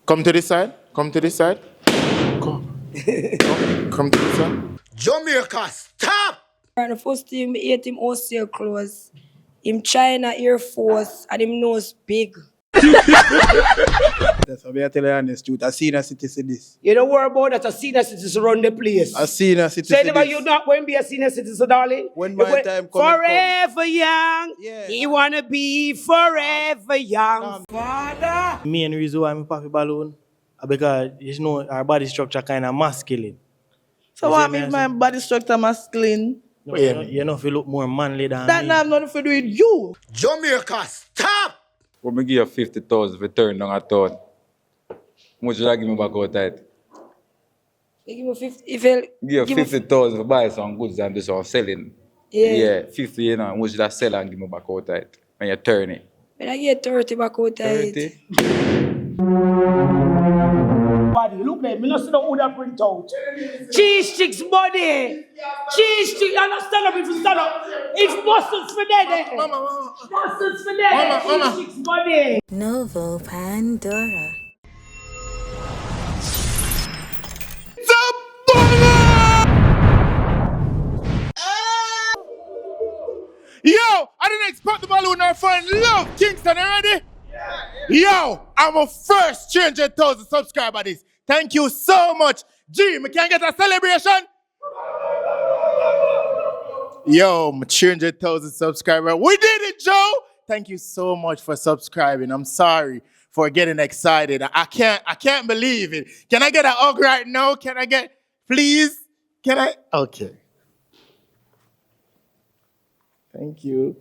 Come to this side. Come to this side. Come to this side. Jamaica, stop! And the first thing, I ate him wholesale clothes. Him China Air Force and him nose big. That's what I tell you honest truth. I seen a city see this. You don't worry about that. A senior citizen run the place. I seen a city Say see never this. you not going to be a senior citizen, darling. When my time come, forever young. Yeah. He wanna be forever young. Father. Main reason why I pop a balloon because you know our body structure kind of masculine. So what means my body structure masculine? No, you know if you look more manly than That me. not have nothing to do with you. Jamaica, stop! When me give you 50,000 for turn down a town, how much would I give me back out that? They give me 50. If you Give you 50,000 for buy some goods and do some selling. Yeah. 50, you know, how much would I sell and give me back out that? When you turn it. When I get 30 back out of it. 30? Body, look at me, no see the wood print out. Cheese sticks body. Cheese sticks, you understand up if you stand up. It's muscles for dead. Muscles for dead. Cheese sticks body. Novo Pandora. Yo, I didn't expect the balloon our friend Love Kingston, you ready? Yo, I'm a first 300,000 subscriber this. Thank you so much. G, me can get a celebration? Yo, my 300,000 subscriber. We did it, Joe. Thank you so much for subscribing. I'm sorry for getting excited. I can't believe it. Can I get a hug right now? Can I get, please? Can I? Okay. Thank you.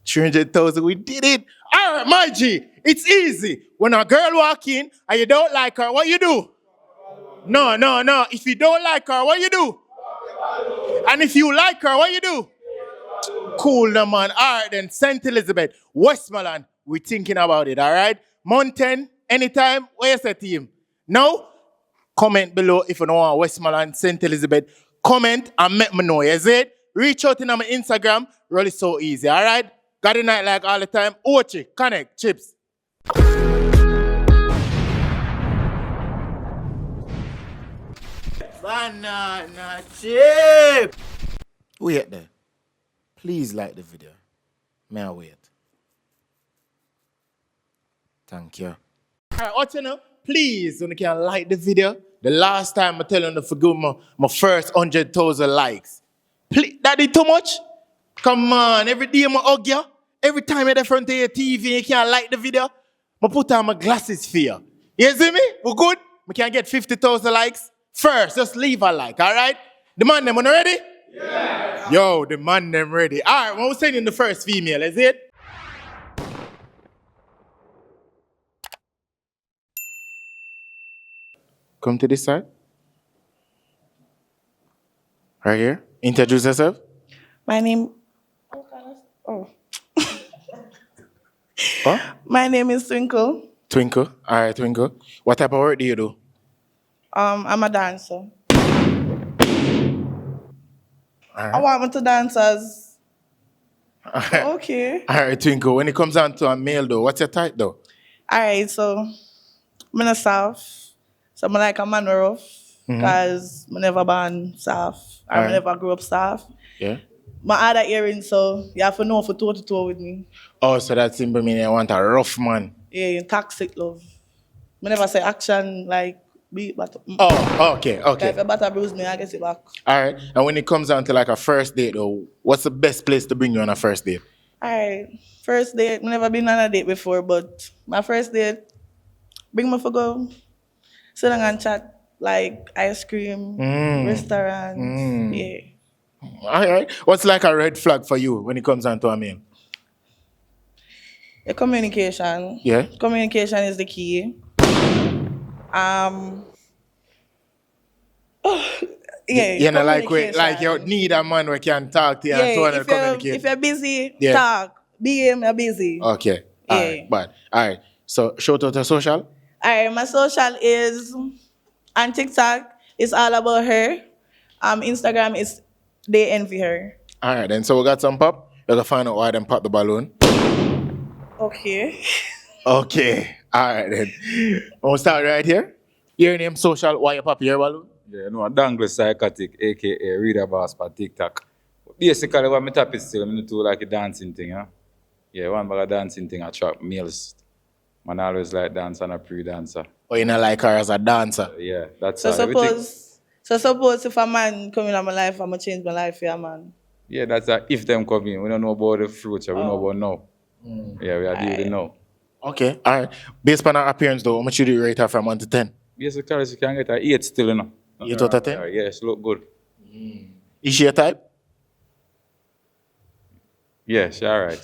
300,000, we did it. All right, my G, it's easy. When a girl walk in and you don't like her, what you do? No. If you don't like her, what you do? And if you like her, what you do? Cool, no man. All right, then, St. Elizabeth, Westmoreland, we're thinking about it, all right? Mountain, anytime, where you say team? No? Comment below if you know want Westmoreland, St. Elizabeth. Comment and let me know, is it? Reach out in my Instagram, really so easy, all right? Got a night like all the time. Ochi, connect, chips. Banana chip. Wait there. Please like the video. May I wait? Thank you. All right, what you know? Please, when you can like the video. The last time I tell you to forgive my first 100,000 likes. Please, that is too much? Come on, every day I hug you. Every time you're in front of your TV you can't like the video, I put on my glasses for you. You see me? We good? We can get 50,000 likes. First, just leave a like, all right? The man them, ready? Yeah. Yo, the man them ready. All right, when we're sending the first female, is it? Come to this side. Right here. Introduce yourself. My name. Oh. Huh? My name is Twinkle. Twinkle. All right, Twinkle. What type of work do you do? I'm a dancer. All right. I want me to dance as. All right. Okay. All right, Twinkle. When it comes down to a male, though, what's your type, though? All right, so I'm in the South. So I'm like a man rough because I never born South. I Alright. never grew up South. Yeah. My other earring, so you have to know for toe to toe with me. Oh, so that simply means I want a rough man. Yeah, you toxic love. I never say action like beat, but Oh, okay. if you batter bruise me, I get it back. All right. And when it comes down to like a first date, though, what's the best place to bring you on a first date? All right, first date. I never been on a date before, but my first date, bring me for go, sit down and chat like ice cream, restaurant. Yeah. All right. What's like a red flag for you when it comes down to a male? The communication. Yeah. Communication is the key. Yeah. You know, like communication. you need a man who can talk to you and so on and communicate. If you're busy, Yeah. talk. You're busy. Okay. All Yeah. right. But all right. So shout out to social. All right, my social is on TikTok. It's all about her. Instagram is they envy her. All right. Then so we got some pop. We're gonna find out why them pop the balloon. Okay. Okay. All right then. We'll start right here. Your name, social, why you pop your balloon? Yeah, you know, a dangle psychotic, aka reader boss for TikTok. Basically, what me tap is still, me do like a dancing thing, huh? Yeah, one bag of dancing thing attract males. Man always like dance and a pre-dancer. Or you not like her as a dancer? Yeah, that's So all. Everything. suppose if a man come in my life, I'ma change my life for a man. Yeah, that's a, if them come in. We don't know about the future, we know about now. Yeah, we are dealing now. Okay, all right. Based on her appearance though, how much you rate her from 1 to 10? Basically, you can get a 8 still, you know. 8 out of 10? Yeah, she look good. Is she a type? Yeah, she alright.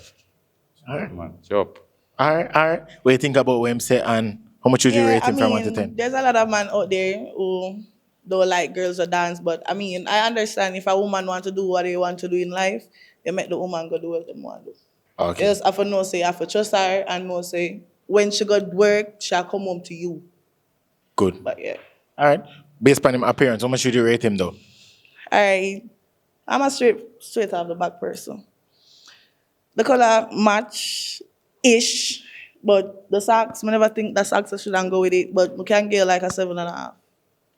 Alright. Man, she up. All right. What do you think about what him say and how much would you rate I him from 1 to mean, 10? there's a lot of men out there who don't like girls who dance, but I mean, I understand if a woman want to do what they want to do in life, they make the woman go do what they want to do. Okay. Yes, I for no say, I for trust her, and no say, when she got work, she'll come home to you. Good. But yeah. All right. Based on him appearance, how much would you rate him though? I'm a straight out the back person. The color match-ish, but the socks, I never think the socks I shouldn't go with it, but we can get like a 7.5.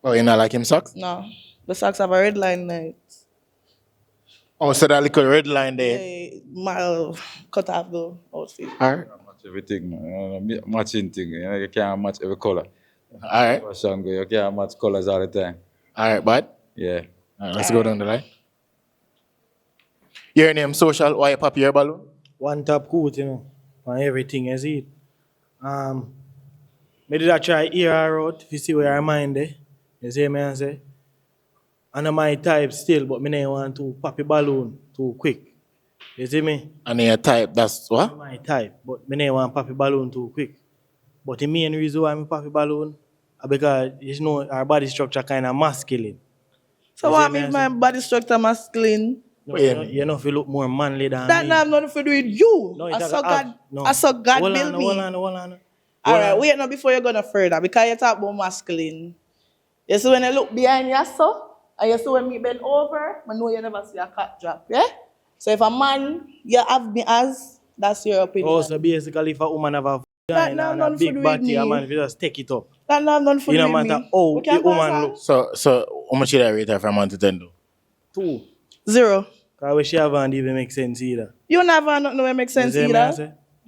Oh, you not like him socks? No, the socks have a red line in it. Oh, so that little red line there. My cut off the outfit. All right. Match everything, man. Matching thing. You know, you can't match every color. All right. Fashion go, you can't match colors all the time. All right, bud. Yeah. All right, let's go down the line. Your name, social, why you pop your balloon? One top coat, you know, on everything, you see it. Me did I try hear her out, if you see where her mind there. You see me, I say? And my type still, but me don't want to pop a balloon too quick. You see me? And your type, that's what? My type, but me don't want to pop a balloon too quick. But the main reason why I pop a balloon is because, you know, our body structure kind of masculine. So You what see me, means I my body structure masculine? No, you know if you look more manly than That me. not have nothing to do with you. No, it I doesn't saw have- God. no. I saw God Hold build on, me. Hold on. All right, wait now before you go no further, because you talk about masculine. You see when you look behind you, so, and you see when me bend over, I know you never see a cat drop, yeah? So if a man, you have me as, that's your opinion. Oh, so basically if a woman have a That vagina not and a nothing big to do with body, me. a man will just take it up. That not nothing for It no with matter me. how We can the woman pass on. look. So how much should I rate her from 1 to 10 though? 2. 0. Because what she haven't even make sense either. You never nothing that make sense You see me, I either.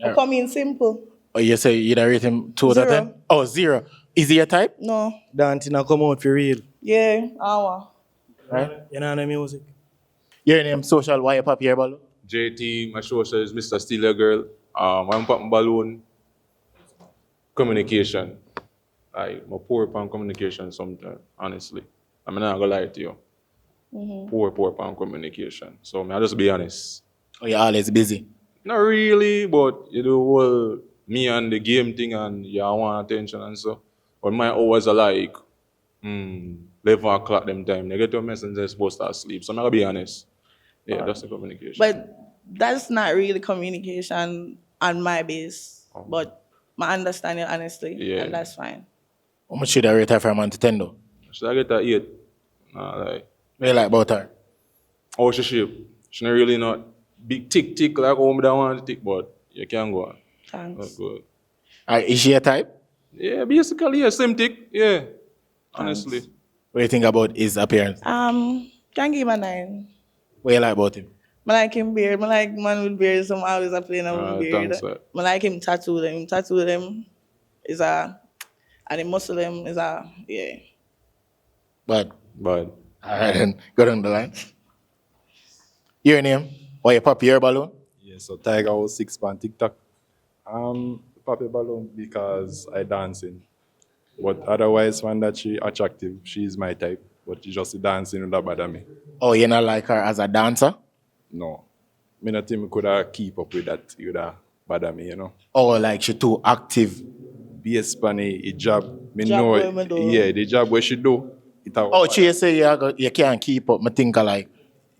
say? I come in simple. Oh, you say you'd rate him 2 out of 10? 0. Oh, 0. Is he a type? No. Dancing a come out for real. Yeah, hour. Right. You know the music? Your name, social, why you pop your balloon? JT, my social is Mr. Steeler Girl. I'm popping balloon. Communication. I'm poor upon communication sometimes, honestly. I'm not gonna lie to you. Poor upon communication. So I just be honest. Oh, you're always busy. Not really, but you do well, me and the game thing and you want attention and so. But my hours are like 11 o'clock them time. They get your messenger supposed to sleep. So I'm gonna be honest. Yeah, that's the communication. But that's not really communication on my base. But I understand it honestly, Yeah. and that's fine. How much should I rate her from 1 to 10 though? Should I get a 8? Nah, like. What you like about her? How she shape? She not really not big tick like how me don't want to tick, but you can go on. Thanks. That's good. Is she a type? Yeah, basically, yeah, same tick. Yeah, honestly. What do you think about his appearance? Can give him a 9. What you like about him? I like him beard. I like man with beard. So I always a playing with beard. Thanks, sir. I like him tattoo them. Tattoo them is a, and the Muslim is a, yeah. But But all right then, go down the line. Your name? Why you pop your balloon? Yeah, so Tiger was 6 on TikTok. Pop a balloon because I dancing. But otherwise, when that she attractive, she's my type. But she just dancing would bother me. Oh, you not like her as a dancer? No. Me not think me could have keep up with that. It would have bother me, you know. Oh, like she too active. Based on a job, me Job know where me do. yeah, the job where she do. It have Oh, bother she say you can't keep up. Me think like,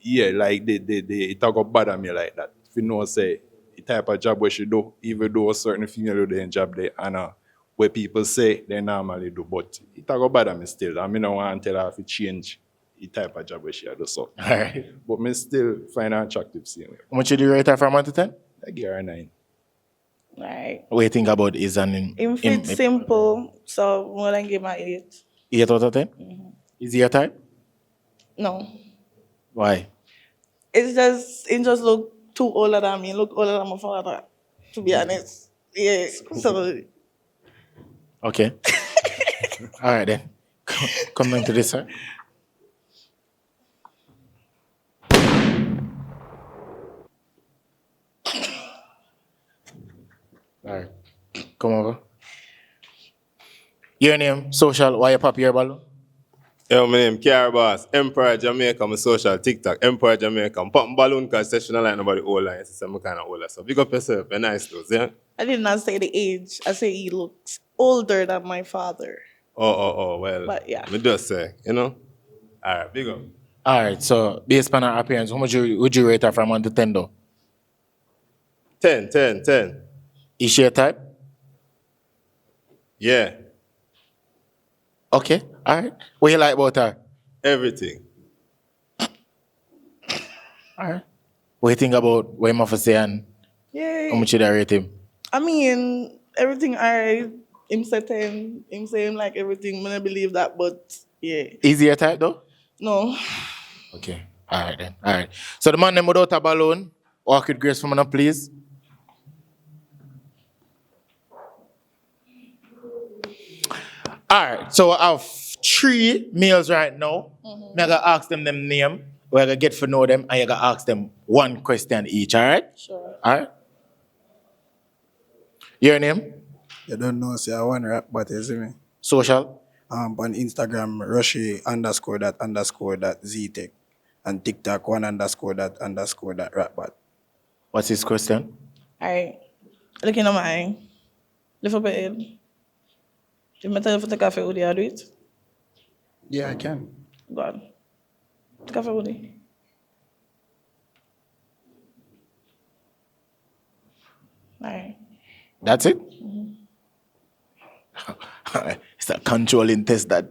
yeah, like it have got bother me like that. If you know, say, the type of job where she do, even though a certain female do the job there, and where people say they normally do, but it have got bother me still. I mean, I want to tell her to change the type of job where she do so. all right. But me still find her attractive same way. How much should you rate her from 1 to 10? I give her a 9. Right. What you think about is an Him fit simple, so more than give my 8. 8 out of 10? Is he your type? No. Why? It just look too older than me. Look older than my father, to be honest. Yeah. So Okay. All right then. Come down to this side. All right. Come over. Your name, social, why you pop your balloon? Yo, my name Boss, Empire Jamaica, my social TikTok, Empire Jamaica. I'm popping balloon because session like nobody old line, so I'm kind of older. So big up yourself, you're nice though, yeah? I did not say the age. I say he looks older than my father. Well. But yeah. Me just say, you know? All right, big up. All right, so based on her appearance, how much would you rate her from 1 to 10 though? 10. Is she a type? Yeah, Okay, all right. What you like about her? everything. All right. What you think about what him have to say and Yeah. how much you rate him? I mean, everything alright. Him say 10. Him say him like everything. I don't believe that, but yeah. Is he a type though? No. Okay. All right then. All right. So the man named without a balloon, walk with grace from now, please. All right. So I have 3 males right now. I'm gonna ask them name. We're gonna get to know them, and you're gonna ask them 1 question each. All right. Sure. All right. Your name? You don't know, say I want rap, but you see me. Social? On Instagram, Rushy_that_that ZTech. And TikTok, 1_that_that_that What's his question? Alright. Looking at my lift up your head. If I tell you to take cafe, would you do it? Yeah, I can. Go on. Take cafe, would you? Alright. That's it? It's a controlling test that.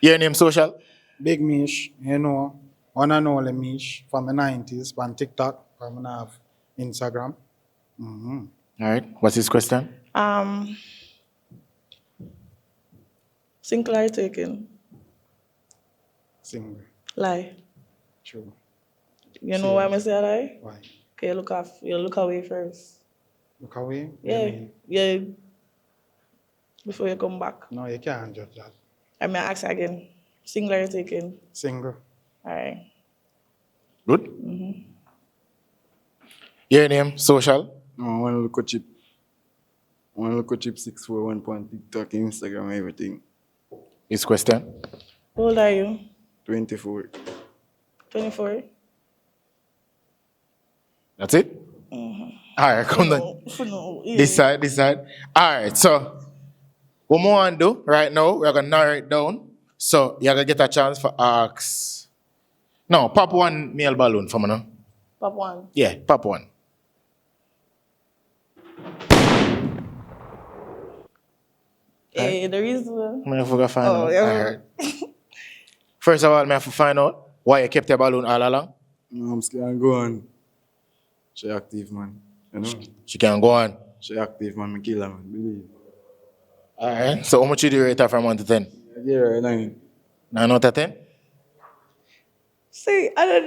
Your name, social? Big Mish, you know, one and only Mish from the 90s, on TikTok, from have Instagram. All right. What's his question? Single taken. Single. Lie. True. You know why I say lie? Why? Okay, you look away first. Look away? Yeah. Before you come back. No, you can't judge that. I may ask again. Single taken. Single. Alright. Good? Your name, social? No, one look chip. 641 point TikTok, Instagram, everything. His question? How old are you? 24. 24? That's it? All right, come down. No, yeah. This side. All right, so what we want to do right now, we're going to narrow it down. So you're going to get a chance for ask. No, pop 1 male balloon for me now. Pop 1. Yeah, pop 1. Hey, the reason. I have to find out. yeah. All right. First of all, I have to find out why you kept your balloon all along. No, I'm scared. Go on. She active, man. You know? She can go on. She active, man. Me kill her, man. Believe. All right. So how much you do rate her from 1 to 10? Yeah, 9. 9 out of 10? See, I don't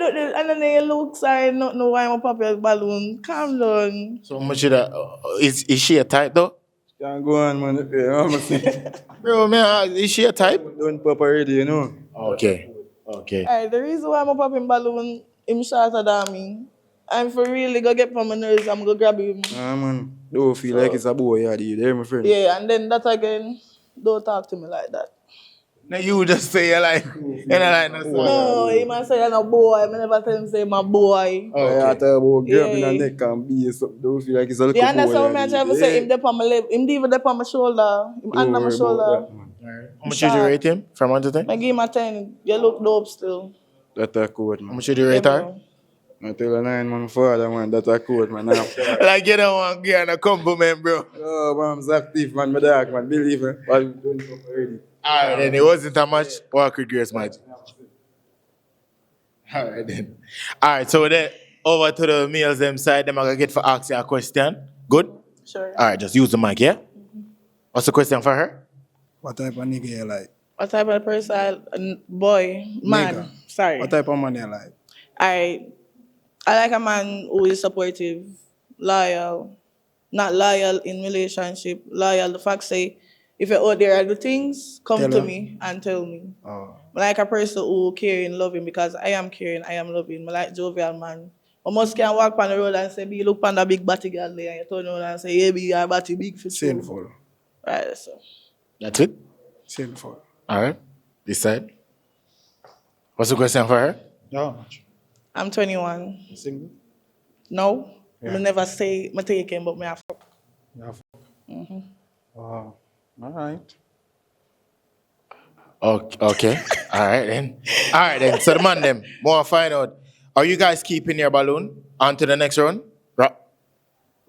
know your looks. I don't know why I'm a pop your balloon. Calm down. So how much you do, is she a type though? Can't go on, man. You know what I'm saying? Bro, man, is she a type? Don't pop already, you know? Okay. Alright, the reason why I'm a popping balloon, him shorter than me. I'm for really go get from my nerves, I'm gonna grab him. Man. Don't feel like it's a boy, yeah, you there, my friend? Yeah, and then that again, don't talk to me like that. Now you just say you're like, no, No, he might say I'm a boy. I never tell him say my boy. Oh, yeah, I tell about grabbing her neck and be something. Don't feel like it's a little You boy. understand what I'm trying to say? Him dip on my lip, him even dip on my shoulder, him under my shoulder. How much did you rate him from 1 to 10? I give him a 10. You look dope still. That's a code, man. How much did you rate her? I tell her 9, man, father, man. That's a code, man. Like you don't want to get a compliment, bro. Oh, man, I'm active, man. My dog, man. Believe me. I'm doing something already. All right, then it wasn't that much. Walk with grace, man. All right, then. All right, so then over to the males them side, them are going to get for asking a question. Good? Sure. All right, just use the mic, yeah? What's the question for her? What type of nigga you like? What type of person? Boy, man. Nigga. Sorry. What type of man you like? I like a man who is supportive, loyal, not loyal in relationship, loyal. The fact say, if you're out there and do things, come Tell to her. me and tell me. Oh. I like a person who caring, loving, because I am caring, I am loving. I like jovial man. I must can walk on the road and say, "Be look on the big body girl there," and you turn around and say, "Yeah, be your body big for sure." Sinful. Right, so. That's it? Sinful. All right. This side. What's the question for her? How much? I'm 21. You single? No, Yeah. I never say I take him, but me have fuck. You have. Mm-hmm. Wow. All right. Okay. All right then. So the man them, more find out. Are you guys keeping your balloon on to the next round?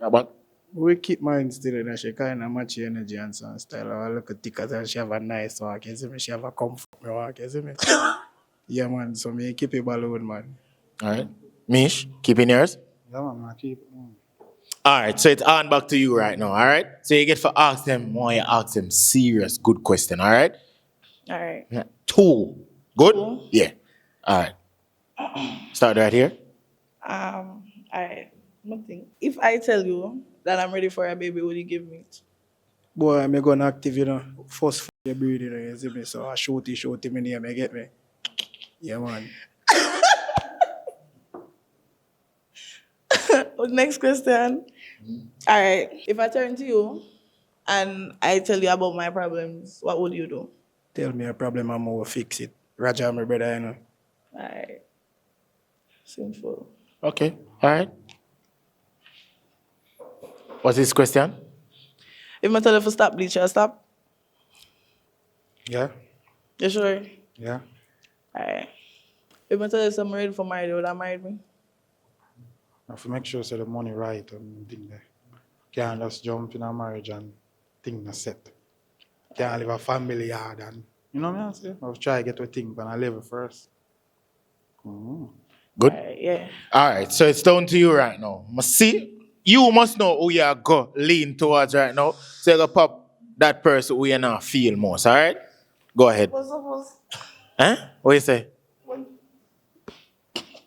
Robert? We keep mine still in she kind of match energy and some style. I look at thicker and she have a nice walk, you see me? She have a comfort walk, you see me? Yeah, man. So me keep a balloon, man. All right. Mish, keeping yours? Yeah, man. I keep. All right, so it's on back to you right now, all right? So you get to ask them more, you ask them serious, good question, all right? All right. Yeah. 2. Good? Yeah. All right. Start right here. All right. Nothing. If I tell you that I'm ready for a baby, will you give me it? Boy, I'm gonna active, you know. First for your breed, you know, you see me? So I shoot me name, you get me? Yeah, man. Next question. All right. If I turn to you and I tell you about my problems, what would you do? Tell me a problem, I'm gonna fix it. Roger, my brother, you know. All right. Simple. Okay, all right. What's this question? If I tell you to stop bleach, you'll stop? Yeah? You sure? Yeah? All right. If I tell you I'm ready for marriage, would I marry me? I have to make sure so the money right and thing there. Can't just jump in a marriage and thing not set. Can't live a family yard and you know what I'm saying? I'll try to get to thing but I live first. Mm-hmm. Good? Yeah. All right, so it's down to you right now. See, you must know who you go lean towards right now. So you go pop that person who you not feel most, all right? Go ahead. What's up? Huh? What you say?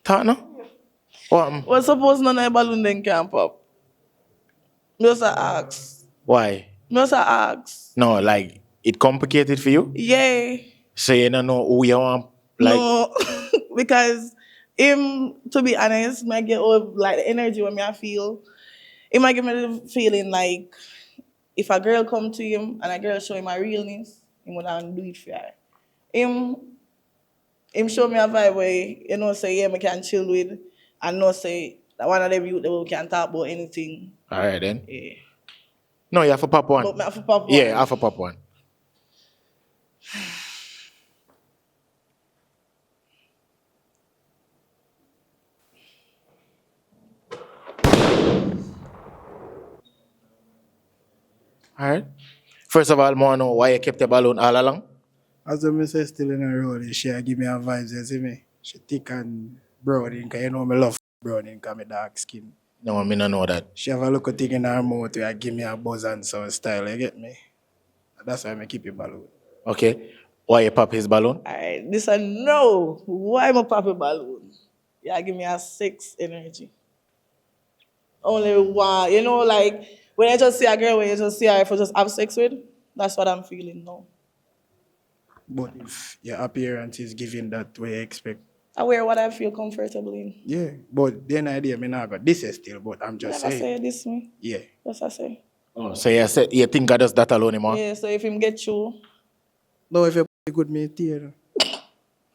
Talk now? What? Well, suppose none of the balloon then can pop. Just ask. Why? Just ask. No, like, it complicated for you? Yeah. So you don't know who you want? Like, No, because him, to be honest, might get all like the energy when me I feel. It might give me the feeling like if a girl come to him and a girl show him a realness, he would not do it for her. Him show me a vibe where, you know, say, yeah, I can chill with, and not say that one of them youth that we can talk about anything. all right then. Yeah. No, you have to pop one. But me have to pop one. Yeah, I have to pop one. All right. First of all, I want to know why you kept the balloon all along. As the say still in the road, she give me a vibes, you see me? She thick and brown, because you know me love brown, because me dark skin. No, I mean I know that. She have a look at thing in her mouth where give me a buzz and some style, you get me? That's why I keep it balloon. Okay. Why you pop his balloon? Alright, this I know. Why am I popping balloon? Yeah, give me a 6 energy. Only one. You know, like, when you just see a girl, when you just see her for just have sex with, that's what I'm feeling now. But if your appearance is giving that way you expect. I wear what I feel comfortable in. Yeah, but then idea me not got this is still, but I'm just Never saying. say this me. Yeah. That's what I say. Oh, so you think I just that alone anymore? Yeah, so if him get you, No, if you're good mate here.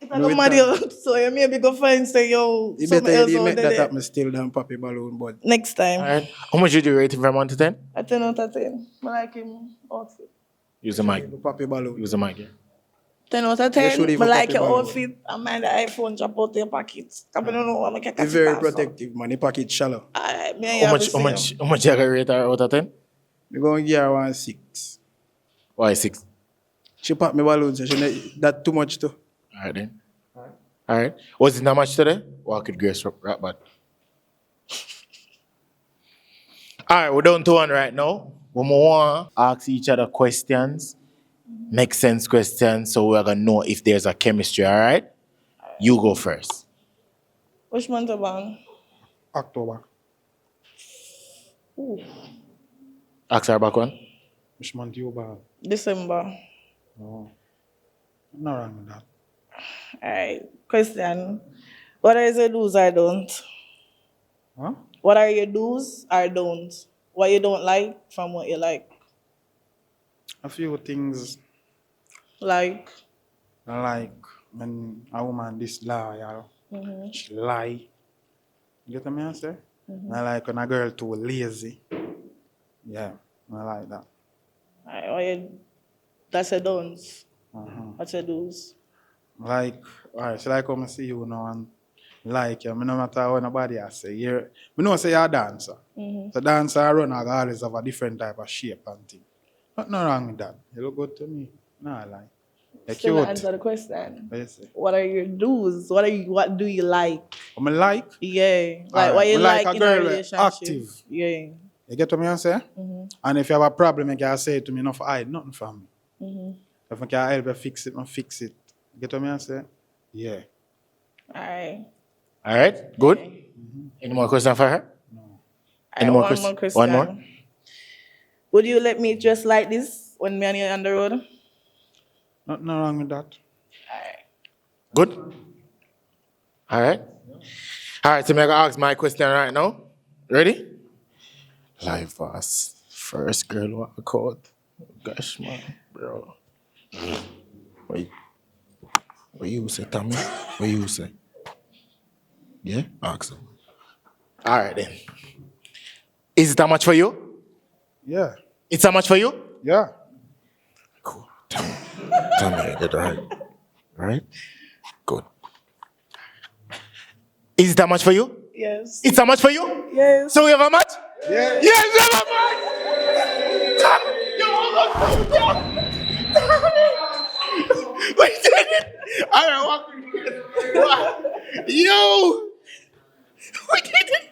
if I go mad you, so you maybe go find say yo, You something better else you out make that there. happen still than Papi Balloon, but Next time. All right. How much did you rate him from 1 to 10? I 10 out of 10. I like him outfit. Use the mic. Papi Balloon. Use the mic, yeah. 10 out of You 10. should I even like Papi your Balloon. outfit. I mind the iPhone drop out your pockets. I don't know what I can It's very protective, man. The pocket shallow. Alright, me and How you much you gonna rate her out of 10? We're going to give her 1 6. Why 6? She pop me balloon, so she not, that too much too. All right then. All right. Was it not much today? Walk it grace rap bad. right, we're down to one right now. We want to ask each other questions, make sense questions, so we're gonna know if there's a chemistry. All right, you go first. Which month about? October. Ooh. Ask her back one. Which month you about? December. Oh. No wrong with that. Alright. Question. What are your do's or don't? Huh? What are your do's or don't? What you don't like from what you like? A few things Like. like when a woman this loyal, she lie. You get what I say? I like when a girl too lazy. Yeah, I like that. Alright, what you, that's a don'ts. What's your do's? Like, alright, so like come see you now and like you, no matter what nobody I say. You know say you're a dancer. So dancer run I always have a different type of shape and thing. Nothing wrong with that. You look good to me. No, I like. You're Still not cute. answer the question. What you say? What are your do's? What do you like? What I like? Yeah. Like Alright, what you I like like a in a girl relationship. active. Yeah. You get what I say? And if you have a problem, you can say it to me, not for hide nothing from me. If I can help you fix it, I fix it. You get what I say? Yeah. Alright. All right, good. Any more questions for her? Any more questions? One more question. One more. Would you let me dress like this when me and you on the road? Nothing wrong with that. Good. All right. All right, so I'm going to ask my question right now. Ready? Live boss. First girl walk out. Gosh, man, bro. What you say, Tommy? What you say? Yeah? Ask him. All right, then. Is it how much for you? Yeah. It's how much for you? Yeah. Cool. Tell me I did right. Right? Good. Is it how much for you? Yes. It's how much for you? Yes. So we have a match? Yeah. Yes, we have a match! We did it! All right, walk. Yo! We did it!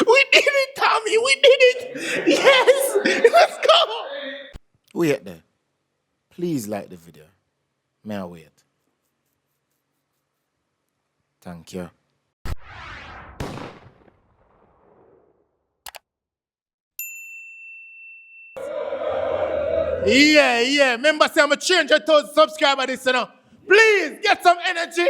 We did it, Tommy! We did it! Yes! Let's go! Wait there. Please like the video. May I wait? Thank you. Yeah. Remember, say I'm a 300,000 subscriber this, you know. Please get some energy.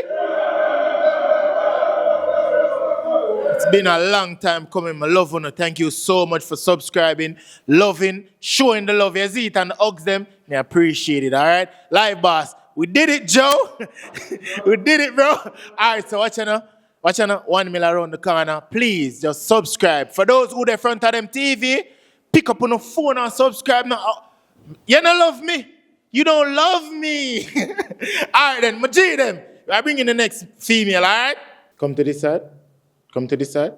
It's been a long time coming. My love you. Thank you so much for subscribing, loving, showing the love. You see it and hugs them. I appreciate it, all right? Live boss. We did it, Joe. We did it, bro. All right, so watch now. 1 mil around the corner. Please just subscribe. For those who in front of them TV, pick up on the phone and subscribe now. You don't love me. You don't love me. All right, then. Majid them. I bring in the next female, all right? Come to this side. Come to this side.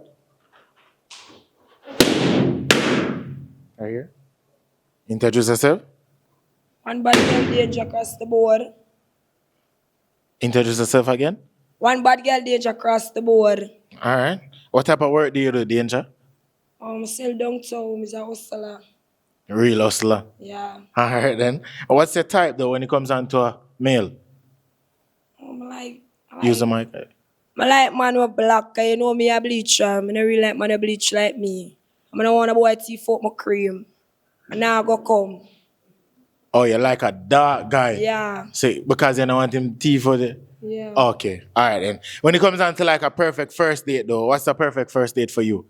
Right here. Introduce yourself. One bad girl danger across the board. Introduce yourself again. One bad girl danger across the board. All right. What type of work do you do, Danger? Sell downtown, I'm a hustler. Real hustler. Yeah. All right, then. What's your type, though, when it comes down to a male? I Use the mic. like man who black, 'cause you know me a bleacher. I don't really like man who bleach like me. I don't want a boy teeth out my cream. And now I go come. Oh, you like a dark guy? Yeah. See, because you don't want him teeth for the... Yeah. Okay. All right, then. When it comes down to like a perfect first date, though, what's the perfect first date for you?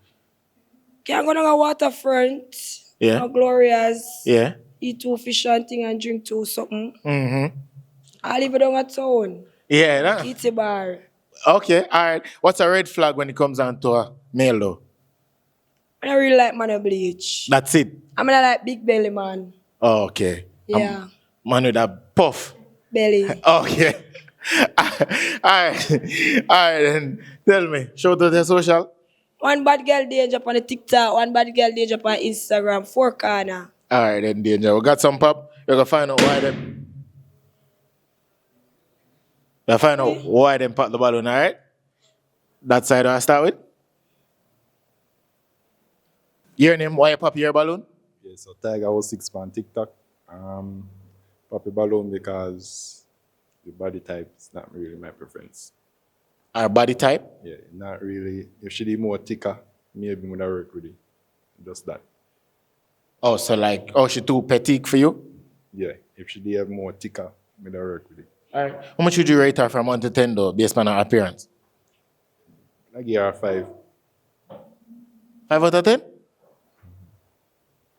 Can go to a waterfront. Yeah. Glorious. Yeah. Eat 2 fish and thing and drink 2 something. Mm-hmm. I live down a town. Yeah. That... Kitty bar. Okay. All right. What's a red flag when it comes down to a male, though? I don't really like man who bleach. That's it. I mean, I like big belly man. Oh, okay. Yeah. Man with a puff. Belly. Okay. All right. All right, then. Tell me. Show to the social. One bad girl danger on the TikTok, one bad girl danger on Instagram, 4 corner. All right, then, Danger. We got some pop. We're going to find out why them. We'll find out why them pop the balloon, all right? That side I start with? Your name, why you pop your balloon? Yeah, so Tiger was 6 on TikTok. Pop a balloon because the body type is not really my preference. Our body type? Yeah, not really. If she did more thicker, maybe would have work with it. Just that. Oh, so like, she too petite for you? Yeah, if she did have more thicker, would have work with it. All right. How much would you rate her from 1 to 10 though, based on her appearance? I give her 5. 5 out of 10?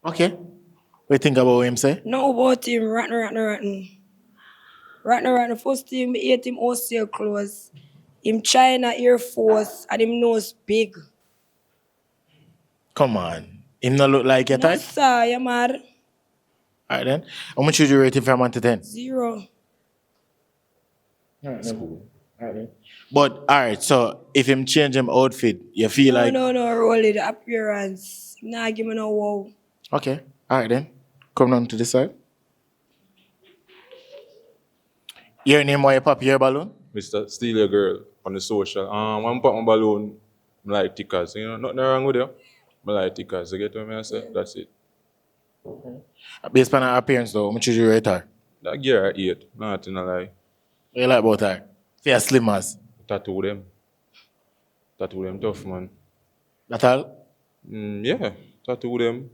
Okay. What do you think about what him say? No about him, rotten. First thing, me hate him wholesale clothes. Him China Air Force and him nose big. Come on. Him not look like your No, type? sir, you mad? All right then. How much would you rate him from 1 to 10? 0. All right, then. All right, then. But, all right, so if him change him outfit, you feel like... No, roll it, appearance. Nah, give me no wow. Okay. All right, then. Come down to this side. Your name, why you pop your balloon? Mr. Steal Your Girl on the social. When I pop my balloon, I like tickers. You know, nothing wrong with you. I like tickers. You get what I say? That's it. Based on her appearance, though, how much would you rate her? That girl I 8. Nothing I lie. What you like about her? See her slim as. Tattoo them tough, man. That all? Yeah, tattoo them.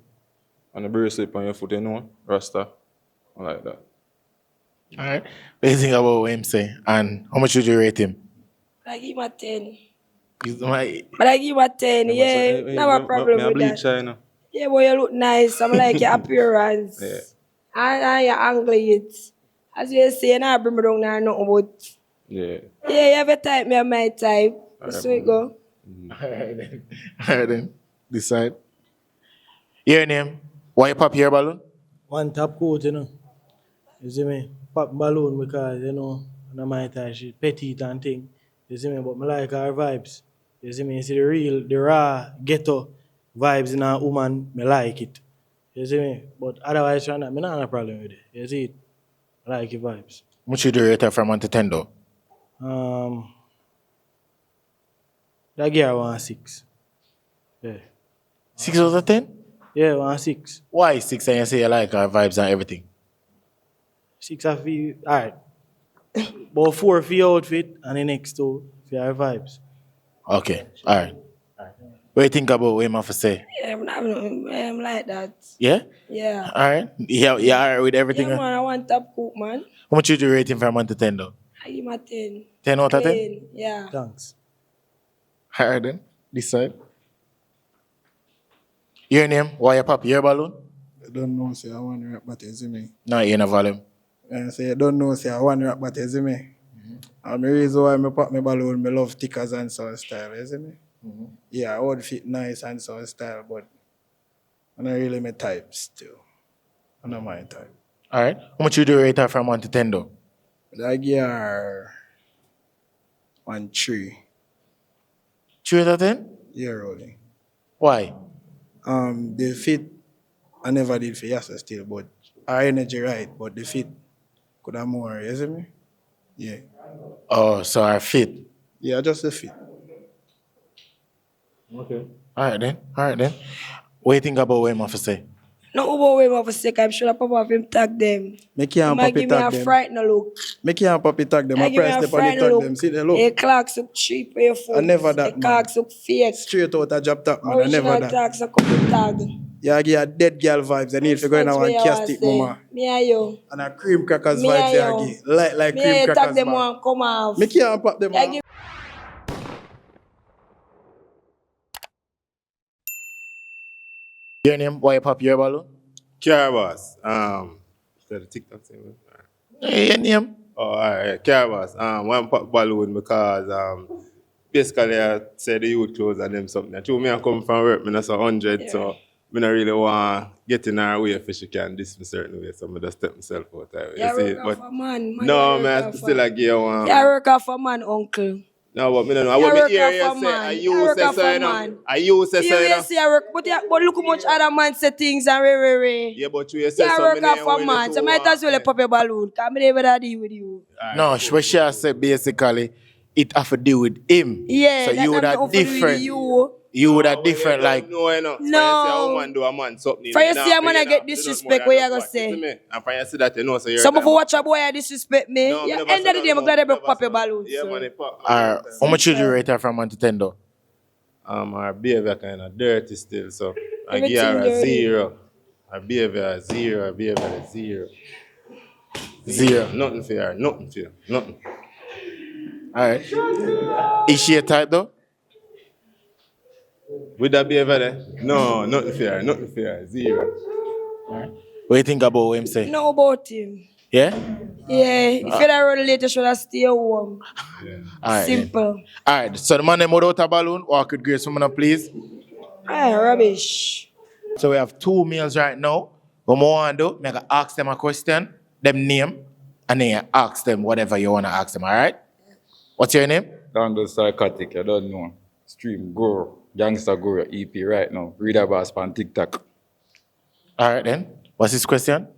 And a bracelet on your foot, you know? Rasta. I like that. All right. What do you think about what him say? And how much would you rate him? I give him a 10. He's my... But I give him a 10, yeah. No problem with that. China. Yeah, boy, you look nice. I'm like your appearance. Yeah. And you angle it. As you say, I bring me down there, nothing about. Yeah. Yeah, you have a type, me and my type. So we go. All right then. This side. Your name? Why you pop your balloon? One top coat, you know. You see me? Pop balloon because, you know, and my type, she petite and thing. You see me? But I like her vibes. You see me? You see the raw, ghetto vibes in a woman, I like it. You see me? But otherwise, I don't have a problem with it. You see it? I like your vibes. How much would you rate her from 1 to 10 though? That girl want 6. Yeah. 6 out of 10? Yeah, want 6. Why 6 and you say you like her vibes and everything? 6 of you, alright. About 4 for your outfit and the next 2 for your vibes. Okay, alright. What do you think about what him have to say? Yeah, I'm like that. Yeah? Yeah. Alright. Yeah, alright with everything. Yeah, man, I want top coat, man. How much would you rate him from 1 to 10 though? I give him a 10. 10 out of 10? Clean, yeah. Thanks. Alright then. This side. Your name? Why you pop your balloon? I don't know, say I want to rap, but you see me. No, you ain't a volume. And say I don't know, say I want to rap, but you see me. And the reason why I pop my balloon, I love tickers and so style, you see me? Yeah, I would fit nice and so style, but I'm not really my type still. I'm not my type. Alright. How much would you rate her from 1 to 10 though? I give her 1 3. 3 out of 10? Yeah, really. Why? The fit, I never did for Yasa still, but our energy right, but the fit could have more, you see me? Yeah. Oh, so her fit. Yeah, just the fit. Okay. Alright then. What do you think about what him have to say? No about way of a sec, I'm sure Papa have him tag them. Make you and Might Papi give me tag a them. frightened look. Make you and Papi tag them. I Give me press a the on the frightened tag look. them. See the look. Hey, clocks look cheap for your phone. I never that, The man. clocks look fake. Straight out a job top, man. I Original never that. clocks a couple tag. Yeah, I give a dead girl vibes. I need to go in That's our what you castic, want mama. say. Me and you. And a cream crackers Me vibes, and yeah, I you. give. Like Me cream and you tag crackers, them man. one come off. Make you and pop them Yeah, on. give Your name? Why you pop your balloon? Carabas. Is that the TikTok thing? Hey, your name? Oh, alright. Carabas. One pop balloon because basically I said the youth clothes and them something. True, me I come from work, me not 100, so me not really want get in her way if she can this in a certain way, so I just step myself out. Yeah, You see, work but off a man. no, man, I still a give one. Yeah, work off a man, uncle. No, but me don't know. I You want work me hear off you a say, man. I You use work say off so, a you know. man. I use say so, you know. Yes, yeah, work, but look how much other man say things and re. Yeah, but you say Yeah, so, work me name off a only man. two So might as well one. pop your balloon. Cause me never deal with you. No, what she said basically, it have to do with him. Yeah, so that you have that nothing to do with different. you. you would have different like. No, you know. No. For you see a woman do a man something. For you see a man I get disrespect, what you gonna say? And for you see that, you know, so you're. Some of you watch a boy I disrespect me. No, Yeah, never end of the say day, I'm glad I broke pop your balloon. Yeah, so. man, it pop. How much would you rate her from 1 to 10 though? Her behavior kind of dirty still, so I Everything give her a dirty. 0. Her behavior a 0. Her behavior a 0. 0. Nothing for her. Nothing for her. Nothing. Alright. Is she a type though? With that behavior there? No, nothing for her. Nothing for her. 0. What do you think about what him say? Know about him. Yeah? Yeah, if you're run late, you should have stay home. Alright. Simple. Alright, so the man them without a balloon, or could grace someone please? Rubbish. So we have 2 meals right now. What more want to do, I can ask them a question, them name, and then you ask them whatever you want to ask them, alright? What's your name? Dangle Psychotic, I don't know. Stream Guru, Gangster Guru, EP right now. Reader Boss on TikTok. Alright then. What's his question?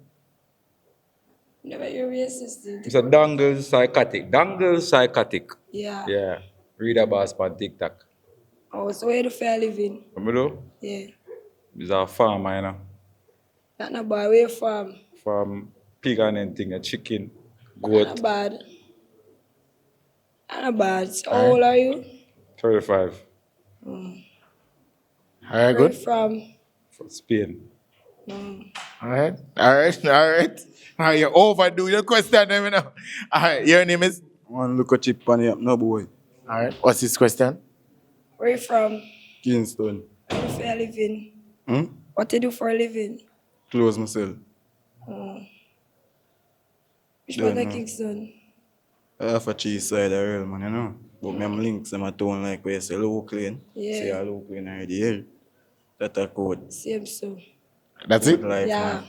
Never hear your sister. It's a Dangle Psychotic. Dangle Psychotic. Yeah. Yeah. Reader Boss on TikTok. Oh, so where do you living? What me do? Yeah. It's a farmer, you know. Not no bad. Where you from? From pig and anything, a chicken, goat. Not bad. Not bad. So how old are you? 35. Alright, Where good. you from? From Spain. Alright. Alright, you overdo your question, you know. Alright, your name is? One look a chip on you, no boy. Alright, what's his question? Where you from? Kingston. Where do you living? What do you do for a living? Close myself. Which Don't part of know. Kingston? Half a cheese side of real man, you know. But me am links them a tone like where you say local. Yeah. Say a local already here. That a code. Same so. That's it? Life, Yeah. man.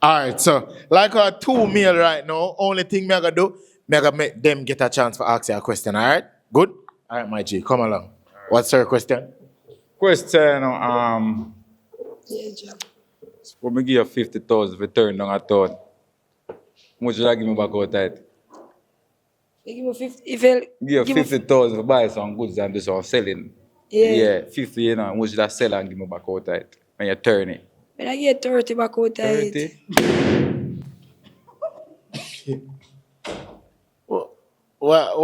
Alright, so like our 2 meal right now, only thing me I gonna do, me I gonna make them get a chance for ask you a question, alright? Good? Alright, my G, come along. What's your question? Question, Yeah, job. what me give you 50,000 for turn down a ton? How much you give me back out that? You give me 50. If you Give you 50,000 for buy some goods and do some selling. Yeah. 50, you know, how much you sell and give me back out that? When you turn it. When I get 30 back out of it. 30? What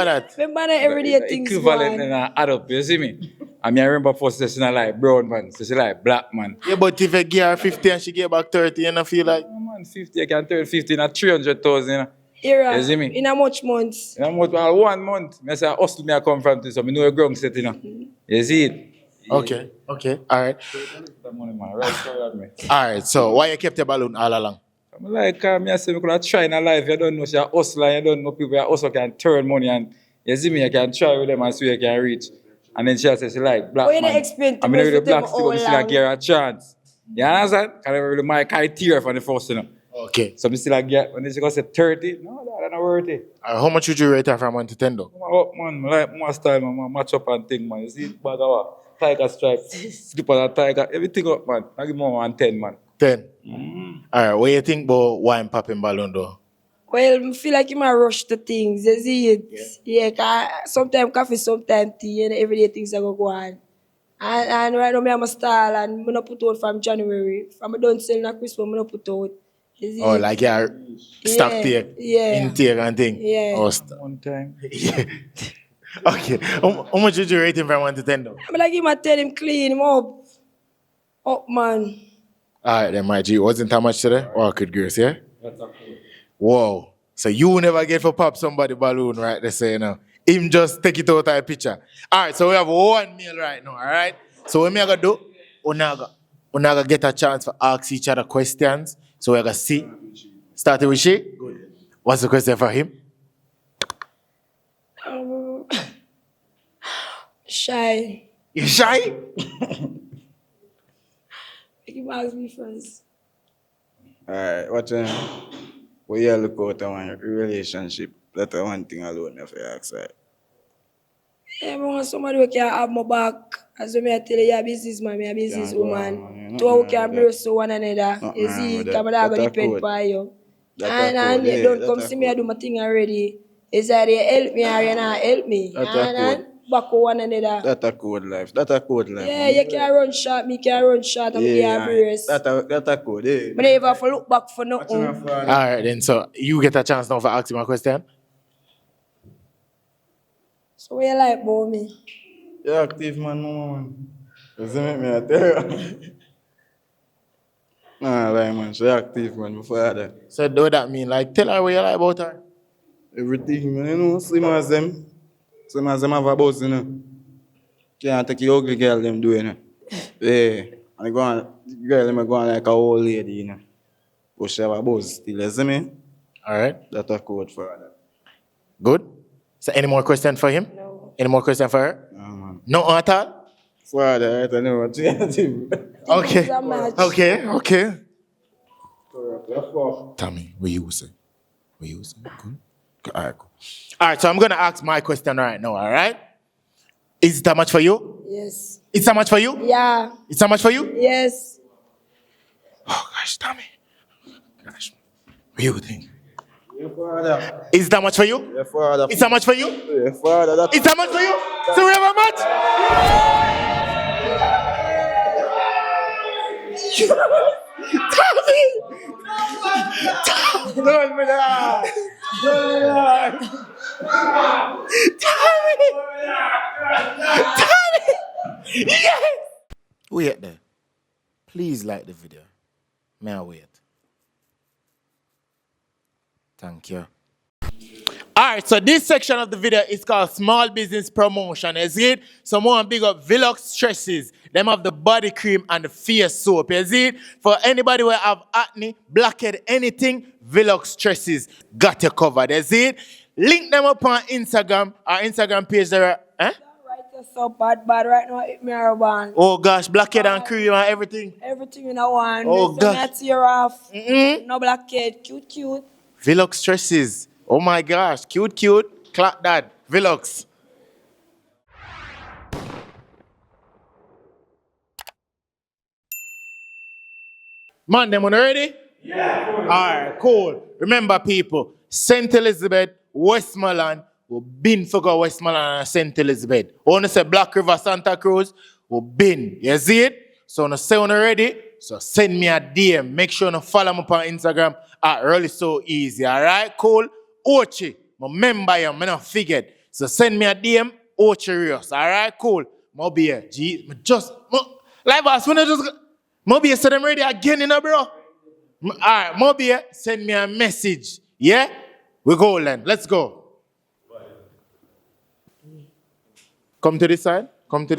that? Remember that everyday The things equivalent man. and add up, you see me? I mean, I remember first she not like brown man, so she like black man. Yeah, but if you give her 50 and she give back 30, you don't feel like? Oh, man, 50, I can turn 50 in 300,000, you know? Era, You see me? in how much months? In a month, well, 1 month, I say, hustle me I come from this, so I know a ground set, you know? You see it? Okay, alright. That money, man, right, sorry at me. Alright, so why you kept your balloon all along? I'm like, me I say, I could try in a life, you don't know, she a hustler, you don't know people, you also can turn money, and you see me, you can try with them and so you can reach. And then she say she like black Why you man. not explain to I mean, me with the for them black stick, how but she like long? give her a chance. You understand? Can I really my criteria for the first, you know? Okay. So me still like get, when she go say 30, no, that's not worth it. How much would you rate her from 1 to 10 though? I'm up, man, I like more style, man, match up and thing, man. You see, bag of what? Tiger stripes, slip on a tiger, everything up, man. I give more than 10, man. 10. Alright, what you think about wine popping balloon though? Well, I feel like you might rush to things. You see it? Yeah, sometimes coffee, sometimes tea, and everyday things are going to go on. And right now, I'm a style, and I'm not put out from January. From I don't sell na Christmas, I'm not put out. You see Oh, it? like yeah, stock Yeah, take, yeah. intake and thing. Yeah. Oh, One time. yeah. Okay. How much would you rate him from 1 to 10 though? I'm like, him, I tell him clean him up. Up, man. Alright then, my G. Wasn't that much today? Or could grace, yeah? Whoa. So you never get for pop somebody balloon, right? They say, you know. Him just take it out of a picture. Alright, so we have 1 meal right now, alright? So what me I gonna do? We gonna get a chance to ask each other questions. So we're gonna see. Starting with she? Good. What's the question for him? Shy. You shy? You ask me first. Alright, what you look out on one relationship? That's one thing alone if you ask her. Yeah, I want somebody who can have my back. As when I tell you, you're a businessman, I'm a businesswoman. Two who can bless one another. You see, I'm going to depend on you. And you don't come see me, I do my thing already. Is that you help me or you not help me? That's a code. back on one another. That a code life. That a code life. Yeah, you can run short, me can run short, and me can brace. That a code, eh? But never have to look back for nothing. All right, then. So you get a chance now for asking my question. So what you like about me? You're active, man. You see me, I tell you. Nah, like, man, she's active, man, before that. So do that mean, like, tell her what you like about her? Everything, man, you know, same as them. Same as them have a boss, you know. Can't take the ugly girl them do, you know. Yeah. And the girl them go on like a old lady, you know. But she have a boss still, you see me? All right. That's a code for her. Good. So any more question for him? No. Any more question for her? No, man. No at all? For that, I know what you Okay. Okay. Tommy, what you say? Good. All right, cool. All right, so I'm gonna ask my question right now. All right? Is it that much for you? Yes. It's that much for you? Yeah. It's that much for you? Yes. Oh gosh, Tommy. Gosh, what do you think? Is that much for you? Yeah, father. It's that much for you? Yeah, father. It's that much for you? So we have a match? Tommy! Don't be that. Tommy! Yes! Wait there. Please like the video. May I wait? Thank you. Alright, so this section of the video is called Small Business Promotion. You see it? Someone big up Velux Stresses. Them have the body cream and the face soap. You see it? For anybody who have acne, blackhead, anything, Velux Stresses got you covered. You see it? Link them up on Instagram. Our Instagram page there. Right, you're so bad right now. It me a one. Oh gosh, blackhead and cream and everything. Everything in a one. Oh gosh. Not tear off. No blackhead. Cute. Velux Stresses. Oh my gosh, cute. Clap that. Velux. Man, them one ready? Yeah. All right, cool. Remember, people, St. Elizabeth, Westmoreland, we been for go Westmoreland and St. Elizabeth. Wanna say Black River, Santa Cruz, we been. You see it? So, wanna say wanna ready? So, send me a DM. Make sure you follow me on Instagram. Really so easy. All right, cool. Ochi, remember you, I not forget. So, send me a DM. Ochi Rios. All right, cool. Maybe live us when I just. Maybe say them ready again, you know, bro. All right, Moby, send me a message. Yeah? We go then. Let's go. Come to this side. Come. Come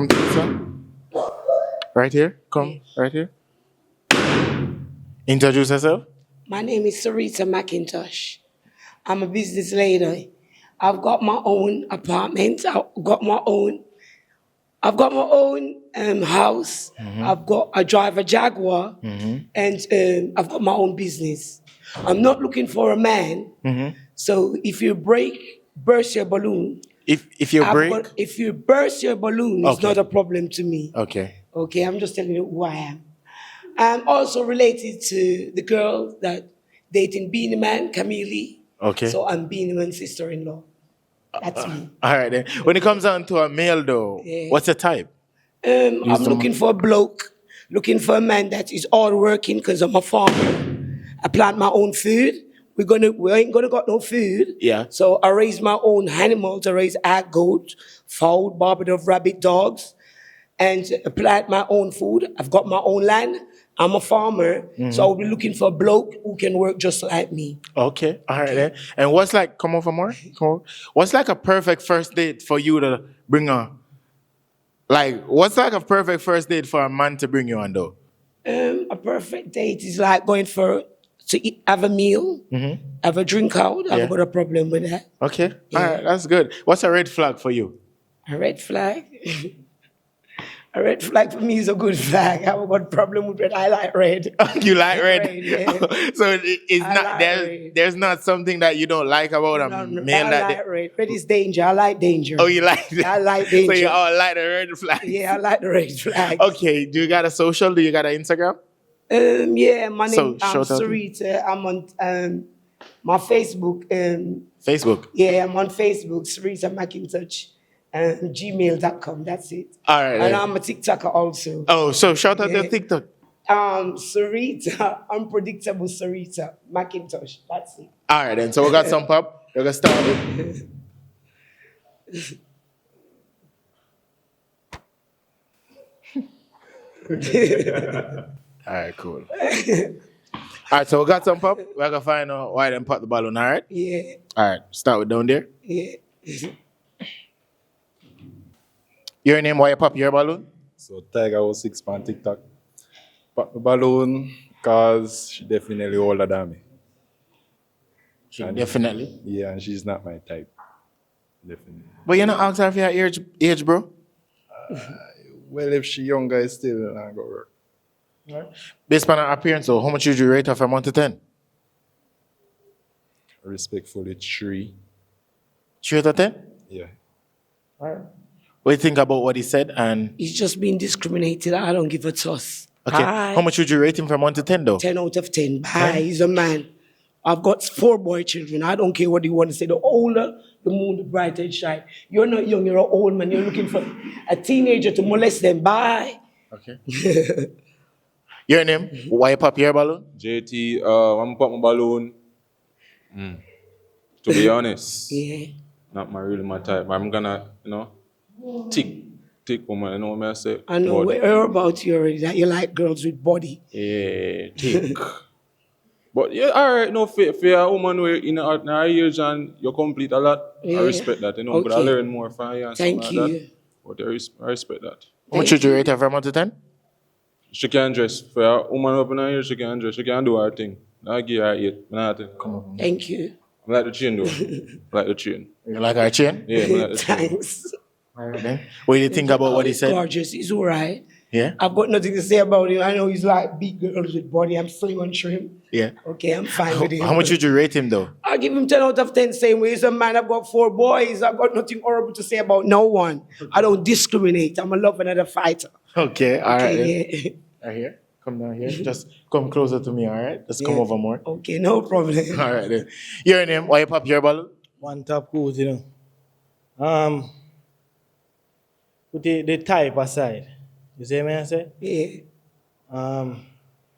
to this side. Right here. Come. Right here. Introduce yourself. My name is Sarita McIntosh. I'm a business lady. I've got my own apartment. I've got my own house. I drive a Jaguar, and I've got my own business. I'm not looking for a man. So if you burst your balloon. If you burst your balloon, it's not a problem to me. Okay. Okay, I'm just telling you who I am. I'm also related to the girl that dating Beanie Man, Camille. Okay. So I'm Beanie Man's sister-in-law. That's me. All right then. When it comes down to a male though, what's your type? I'm looking for a bloke, looking for a man that is all working because I'm a farmer. I plant my own food. We ain't gonna got no food. Yeah. So I raise my own animals. I raise goat, fowl, Barbados rabbit, dogs, and I plant my own food. I've got my own land. I'm a farmer, so I'll be looking for a bloke who can work just like me. Okay, all right then. And what's like, come over more? What's like a perfect first date for you to bring on? Like, what's like a perfect first date for a man to bring you on though? A perfect date is like going to eat, have a meal, have a drink out. I've got a problem with that. Okay, all right, that's good. What's a red flag for you? A red flag? A red flag for me is a good flag. I haven't got a problem with red. I like red. You like red? Yeah. So there's not something that you don't like about a man I like red. Red is danger. I like danger. Oh, you like that? I like danger. So you all like the red flag? Yeah, I like the red flag. Okay, do you got a social? Do you got an Instagram? Yeah, my name Shout out. Sarita. I'm on My Facebook, Facebook. yeah, I'm on Facebook, Sarita McIntosh, and gmail.com. That's it. All right. And then. I'm a TikToker also. Oh, so shout out Yeah. to TikTok. Sarita, unpredictable Sarita McIntosh. That's it. All right, then. So we got some pop. We're going to start with. All right, cool. All right, so we got some pop. We're going to find out why them pop the balloon, all right? Yeah, All right, start with down there. yeah. Your name, why you pop your balloon? So Tiger was 6 on TikTok. Pop the balloon because she definitely older than me. Definitely. Yeah, and she's not my type. Definitely. But you're not asking for your age, bro? Well, if she younger, it's still not gonna work. Based on her appearance, so how much would you rate her from 1 to 10? Respectfully, 3. 3 out of 10? Yeah. All right. What do you think about what he said? And He's just being discriminated. I don't give a toss. okay, Bye. how much would you rate him from 1 to 10, though? 10 out of 10. Bye. He's a man. I've got 4 boy children. I don't care what you want to say. The older, the moon, the brighter it shine. You're not young, you're an old man. You're looking for a teenager to molest them. Bye. Okay. Your name? Why you pop your balloon? JT, I'm pop my balloon. To be honest, Yeah. not my type. I'm gonna, thick woman, you know what I say? I know. But, We heard about you already, that you like girls with body. yeah, thick. But yeah, alright, no, for a woman who in her age and you complete a lot, Yeah. I respect that, but I Okay. learn more from you and Thank something like you. that. But I respect that. How much would you rate her from 1 to 10? She can dress. For a woman up in her age, she can dress. She can do her thing. I give her 8. Come on. Thank you. I like the chain though. I like the chain. You like her chain? Yeah, I like the chain. Thanks. All right, then. What do you think about what he He's said? gorgeous. He's all right. Yeah? I've got nothing to say about him. I know he's like big girls with body. I'm slim on trim. Yeah. Okay, I'm fine with him. How much would you rate him, though? I give him 10 out of 10 same way. He's a man. I've got 4 boys. I've got nothing horrible to say about no one. I don't discriminate. I'm a lover and a fighter. Okay, all right. Okay, then. Right here. Come down here. Just come closer to me, all right? Just come Yeah. over more. Okay, no problem. All right, then. Your name, why you pop your balloon? One top coat, Put the type aside. You see what I say?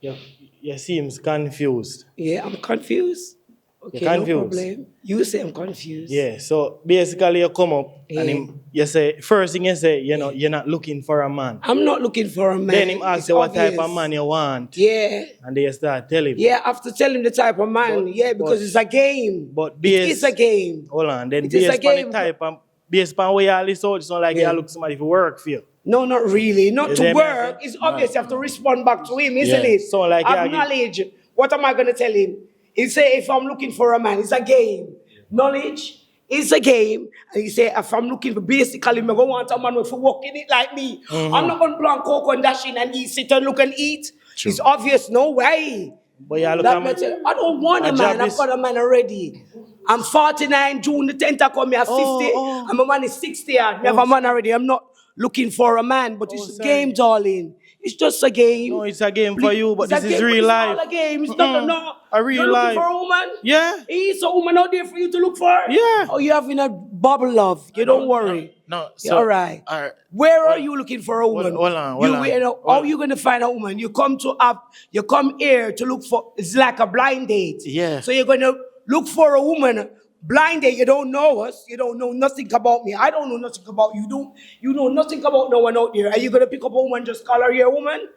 Yeah. You seems confused. Yeah, I'm confused. Okay, You're confused. no problem. You say I'm confused. Yeah, so basically you come up and Yeah. you say, first thing you say, you're not looking for a man. I'm not looking for a man. Then him ask It's you what type obvious. of man you want. Yeah. And then you start telling him. Yeah, after telling the type of man, because it's a game. But It is a game. Hold on, then It is a based on the game. type of, based on where you all this out, it's not like Yeah. you look somebody for work for you. No, not really. Not Is to that work. me? It's obvious you have to respond back to him, isn't Yeah. it? So like, yeah, acknowledge. What am I going to tell him? He say, if I'm looking for a man, it's a game. Knowledge is a game. And he say, if I'm looking for, basically, I'm going to want a man who will walk in it like me. I'm not going to blow and coke and dash in and eat, sit and look and eat. True. It's obvious. No way. But you look That at makes it- I don't want a man. I've got a man already. I'm 49, June the 10th, I come here 50. And my man is 60. I have a man already. I'm not looking for a man, but it's a sorry. game, darling. It's just a game. No, it's a game for you, but It's a this is game, real it's life. not a game. It's not no. A real You're life. looking for a woman? Yeah. Is a woman out there for you to look for? Yeah. Oh, you're having a bubble love. You don't worry. No, You're all right. All right. Where are you looking for a woman? hold on, You hold on. wait, how are you gonna find a woman? You come here to look for. It's like a blind date. Yeah. So you're gonna look for a woman. Blind date. You don't know us. You don't know nothing about me. I don't know nothing about you. You know nothing about no one out there. Are you gonna pick up a woman, just call her your woman?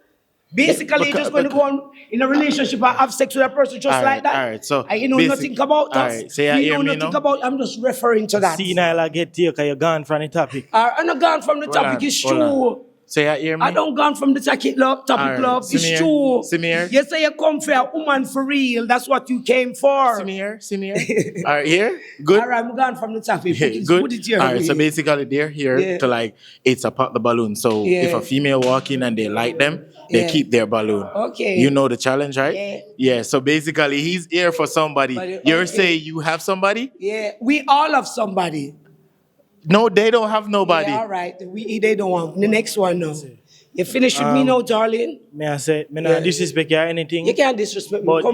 Basically, you're just going to go on in a relationship and have sex with a person just All like that. right, so And you know nothing about all us. right, so you you hear know me nothing now? about. I'm just referring to that. See, now I get to you because you're gone from the topic. I'm not gone from the topic. It's true. So you hear me? I don't gone from the topic, love. Alright, Love. see It's me here. true. See me here. You say you come for a woman for real. That's what you came for. See me here. All right, here? Good? All right, I'm gone from the topic. Yeah, good. Put it here. All right, so basically they're here Yeah. to it's a pop the balloon. So Yeah. if a female walk in and they like them, they Yeah. keep their balloon. Okay. You know the challenge, right? Yeah. Yeah, so basically he's here for somebody. But, You're okay. saying you have somebody? Yeah, we all have somebody. No, they don't have nobody. Yeah, all right. They don't want the next one now. You finish with me now, darling? May I say, me not disrespect you or anything. You can't disrespect me. But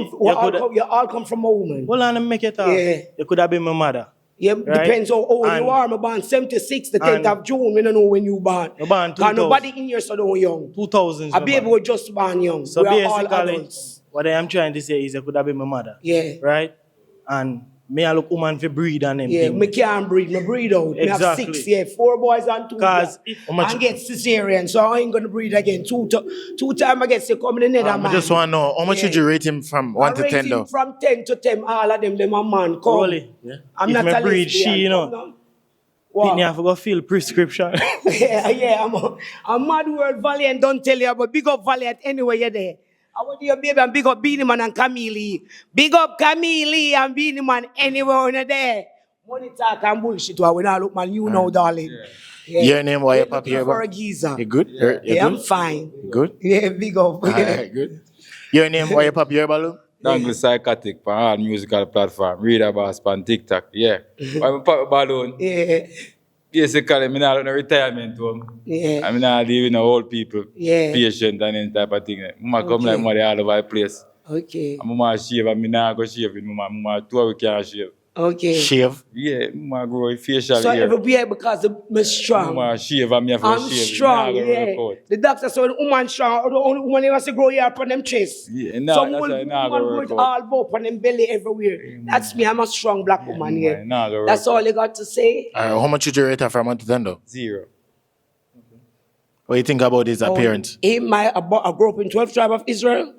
You all come from a woman. Hold on, let me make it up. Yeah. You could have been my mother. Yeah, right? depends on how old And- you are. I'm born 76, the 10th of June. We don't know when you born. You born Because 2000. nobody in here so don't young. 2000s. A baby was just born young. So we are all basically, adults. what I am trying to say is you could have been my mother. Yeah. Right? And me I look woman for breed and them Yeah, thing. me can't breed. Me breed out. Me have Exactly. 6, yeah. 4 boys and 2 girls. Cause And get cesarean, so I ain't gonna breed again. Two times I get sick coming in there, I man. just want to know, how much would you rate him from 1 to 10 I rate though? him from 10 to 10. All of them a man. Come. Really? Yeah. I'm If not me a breed lesbian. she, you know. Pitney have to go fill prescription. yeah, I'm Mad World Valiant, don't tell you, but big up Valiant anyway, you're there. I want your baby and big up Beanie Man and Camille. Big up Camille and Beanie Man anywhere on there. Money talk and bullshit, we now look man, you know, darling. Yeah. Your name, why you pop looking here? for a geezer. You good? You're Yeah, good? I'm fine. You good? Yeah, big up. Alright, good. Your name, why you pop your balloon? Dangle Psychotic for all musical platform. Reader Boss on TikTok. Yeah. I'm pop balloon. Yeah. Basically, I'm not in a retirement home. Yeah. I'm not living with old people. Yeah. Patient and any type of thing. I come like money all over the place. Okay. I'm shave and I'm not go shave with my 2 weeks can't shave. Okay. Shave? Yeah, I'm grow facial So hair. every year because I'm strong. I'm shave and I'm I'm shave. strong, Nah, go yeah. work out. The doctor said when woman strong, or the only woman who wants to grow hair upon them chest. Yeah, nah, Some that's why woman nah, go grow work it out. all up on them belly everywhere. That's me, I'm a strong black woman, yeah. Nah, go work That's all you got to say. How much would you rate her from 1 to 10 though? 0. What do you think about his appearance? I grew up in 12th tribe of Israel.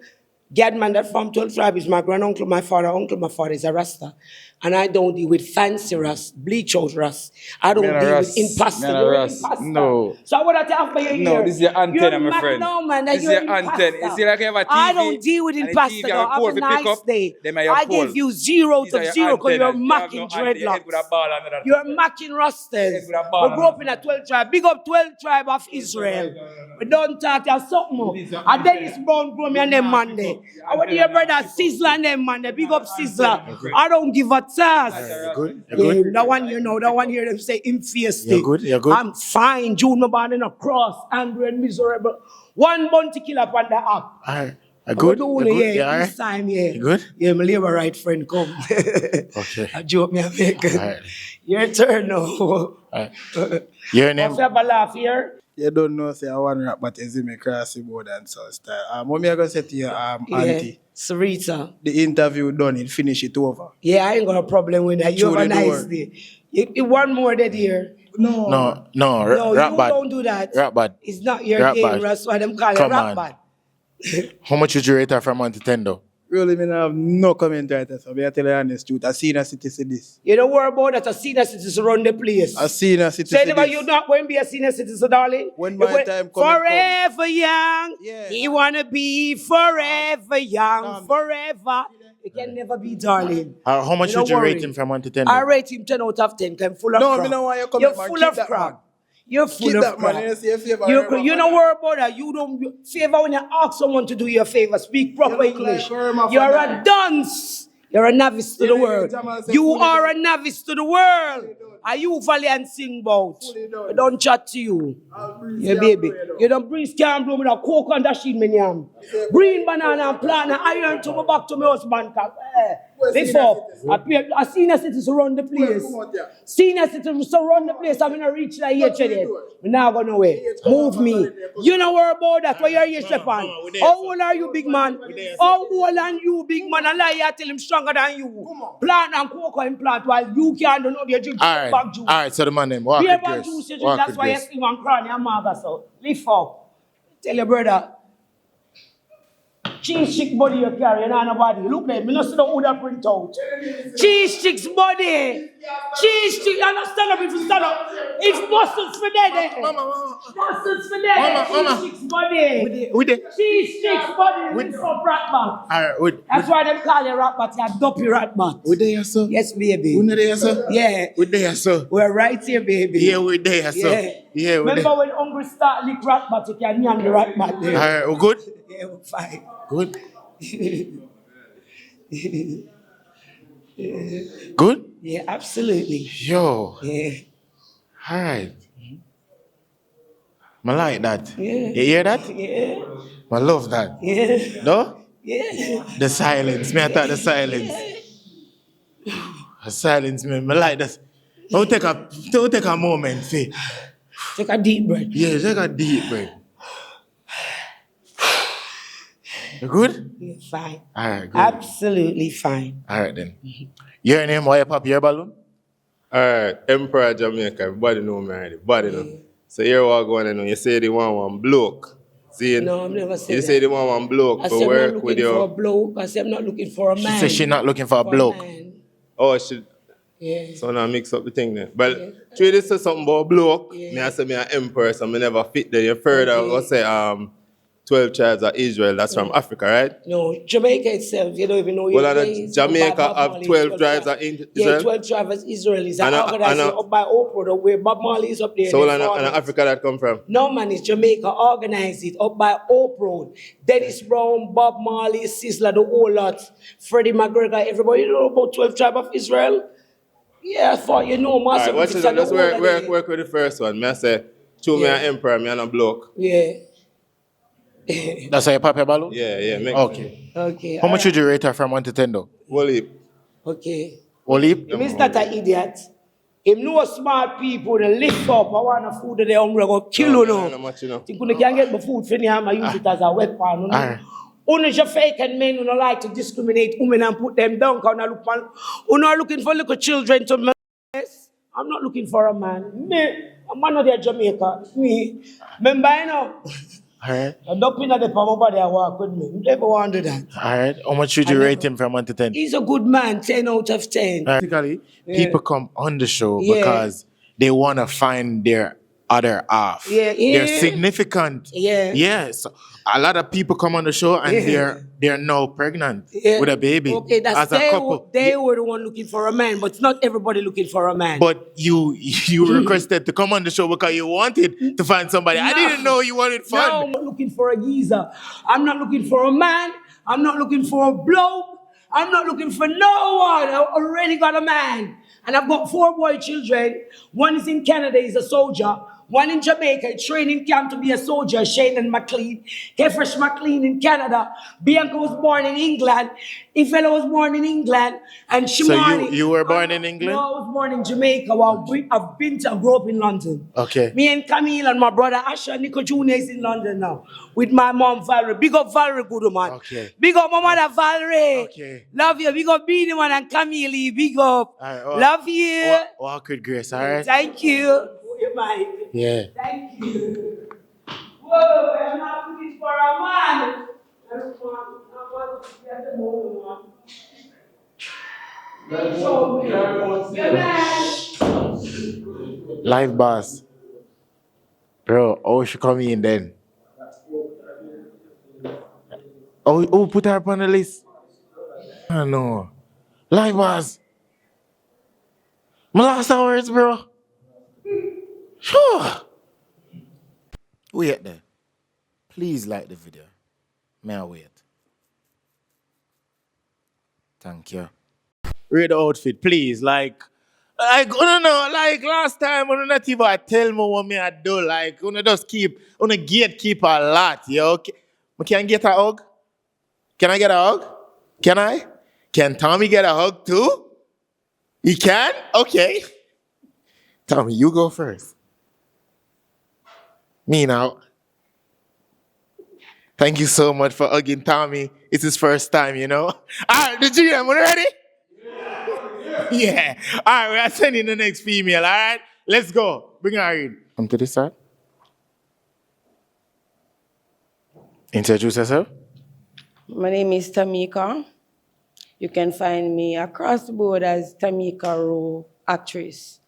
Gad man that from 12th tribe is my granduncle, my father is a Rasta. And I don't deal with fancy Rasta, bleach out Rasta. I don't Man, deal Ras- with impasta. man, You're Ras- impasta. no. So what I tell for you No, here? this is your antenna, my friend. No, man, that This is you're your antenna. You see like you have a TV. I don't deal with and the impasta. TV have a Have pole a to pick nice up, day. them are your I pole. give you 0 These are to your 0 because you're antennas. You have macking no antenna. Head dreadlocks. with a ball under that. You're macking Rastas. with a ball We grew up in a 12th tribe. Big up 12th tribe of Israel. We don't talk to something. And Dennis Brown grow me and them man there. Our dear brother Sizzler and them man there. Big up Sizzler. I don't give a toss. Good? Yeah, that one you know, that one here them say him fiercely. You're good? You're good? I'm fine. June my born in a cross, angry and miserable. One bounty killer upon the app. Alright. Good? What You we doing, good? yeah, You alright? this time, yeah. You good? Yeah, my labor right friend, come. Okay. I joke me, I make. Alright. Your turn now. Alright. Your name? What's up, a laugh here? You don't know, say, I want to rap, but it's me crossy board and so style. What me I gonna say to you, auntie? Sarita. The interview done, it finish it over. Yeah, I ain't got a problem with that. You have a Through the nice door. day. You want more that here? No. No, No, rap you bad. don't do that. Rap bad. It's not your Rap game, bad. that's why them call it Come rap on. bad. How much would you rate her from 1 to 10 though? Really, me have no comment right there, so I tell you the honest truth. I seen a city say this. You don't worry about that. A senior citizen run the place. I seen a city Say say never this. you not going to be a senior citizen, darling. When my time come, forever young. Yeah. You wanna be forever young, forever. You can never be, darling. How much You would don't you rate worry. him from 1 to 10 I though? rate him 10 out of 10. I'm full of No, crap. me know why you come You're back, man. full Keep of that, crap. man. You're full Keep of that, man. crap. You see a favor. You don't worry about that. You don't favor when you ask someone to do you a favor. Speak proper You look English. like Irma You're from a that. dunce. You're a novice to the Yeah, world. Jamal said You fully are done. a novice to the world. Are you valiant sing about? Fully done. I don't chat to you. Yeah, baby. You don't breathe can't blow with a coke and that shit, me yam. Green banana and plant and iron to go back to my husband. Before, I senior citizens run the place. Senior citizens run the place. I'm gonna reach that age yet. We're not going nowhere. Move me. You know worry about that. Where you're Shepherd. How old are you, big man? How old are you, big man? I lie here till him stronger than you. Plant and cocoa implant while you can't do no you drink Alright. back juice. Alright, so the man name. Walk Beer with bag grace. juice, you drink. Walk That's with why you grace. see one crying and maga so. Lift up. Tell your brother. Cheese chick body you carry, and nobody. Look there, me not see the who that print out. Cheese chick's body. Cheese chick, you understand up if you stand up. It's Boston's for dead. Boston's for dead. Cheese chick's body. With the Cheese chick's body. With some rat bat. Alright, with That's why they call you rat bat, you dopey rat bat. with there, sir. Yes, baby. With there, sir. Yeah. With there, sir. We're right here, baby. Yeah, with there, sir. Yeah. Yeah, with Remember there. when hungry start lick rat bat, you can yam the rat bat there. Alright, we good? Yeah, we're fine. Good. Good? Yeah, absolutely. Yo. Yeah. Alright. I like that. Yeah. You hear that? Yeah. I love that. Yeah. No? Yeah. The silence. Me, I thought the silence. The silence, man. I like that. Don't take a moment, see. Take a deep breath. Yeah, take a deep breath. You good? Yeah, fine. All right, good. Absolutely fine. All right, then. Your name, why you pop your balloon? Alright, Emperor Jamaica, everybody know me already. Everybody know. So here what going on, you say they want one bloke. See? No, I've never said you that. say they want one bloke I for said I'm not work looking with for a your... bloke. I said I'm not looking for a man. She said she's not looking for a bloke. man. Oh, she... Yeah. So now mix up the thing then. But three this say something about bloke. Yeah. Me I say me an emperor, so me never fit there. You further go say 12 tribes of Israel, that's from Africa, right? No, Jamaica itself, you don't even know Well, your and place. Jamaica have 12 tribes of Israel? Yeah, 12 tribes of Israelis. And I a- organized and a- it up by Oprah, where Bob Marley is up there. So they and formed it. Africa that come from? No, man, it's Jamaica organized it up by Oprah. Dennis Brown, Bob Marley, Sizzla, the whole lot. Freddie McGregor, everybody. You know about 12 tribes of Israel? Yeah, I thought you know, All Master. right, watch it. Let's work with the first one. Me I say, me an emperor, me and a bloke. Yeah. That's how you pop your balloon? Yeah, make Okay. Okay. How much would you rate her from 1 to 10 though? Whole heap. Okay. Whole heap? Him is not an idiot. Him know smart people, they lift up. I want a food that they hungry, go kill you now. Not much, you know. Think when they can get my food for me, I use it as a weapon. Only your fake and men who don't like to discriminate women and put them down. Who not looking for little children to mess. I'm not looking for a man. Me, I'm one of their Jamaica. Me. Remember, you know? Alright. I'm not putting at the palm over there walk with me. You never want to do that. Alright. How much should you rate him from 1 to 10? He's a good man, 10 out of 10. Basically, people come on the show Yeah. because they want to find their other half. Yeah. They're significant. Yeah. Yes. A lot of people come on the show and they're now pregnant with a baby. Okay, that's as a couple. they were the one looking for a man, but it's not everybody looking for a man. But you requested to come on the show because you wanted to find somebody. I didn't know you wanted fun. No, I'm not looking for a geezer. I'm not looking for a man. I'm not looking for a bloke. I'm not looking for no one. I already got a man. And I've got 4 boy children. One is in Canada, he's a soldier. One in Jamaica, training camp to be a soldier, Shane McLean. Kefresh McLean in Canada. Bianca was born in England. Ifela was born in England. And Shimani. So you were born in England? No, I was born in Jamaica. Well, I grew up in London. Okay. Me and Camille and my brother Asher and Nico Jr. is in London now. With my mom Valerie. Big up Valerie, good man. Okay. Big up my mother Valerie. Okay. Love you. Big up Beanie Man and Camille. Big up. Love you. Walk with grace, alright? Thank you. You mind? Yeah. Thank you. Whoa, I'm not looking for a man. I just want to get the moment, man. Show me. Yeah, man. Live boss. Bro, oh, she come in then. Oh, put her up on the list. I know. Live boss. My last hours, bro. Sure. Wait there. Please like the video. May I wait? Thank you. Read the outfit, please. Like, I don't know, like last time, when not even tell me what me I do. Like, just gatekeep a lot, yo. Can I get a hug? Can I get a hug? Can I? Can Tommy get a hug too? He can? Okay. Tommy, you go first. Me now. Thank you so much for hugging Tommy. It's his first time, you know. All right, the GM, we ready? Yeah. All right, we are sending the next female, all right? Let's go. Bring her in. Come to this side. Introduce yourself. My name is Tamika. You can find me across the board as Tamika Rowe, actress.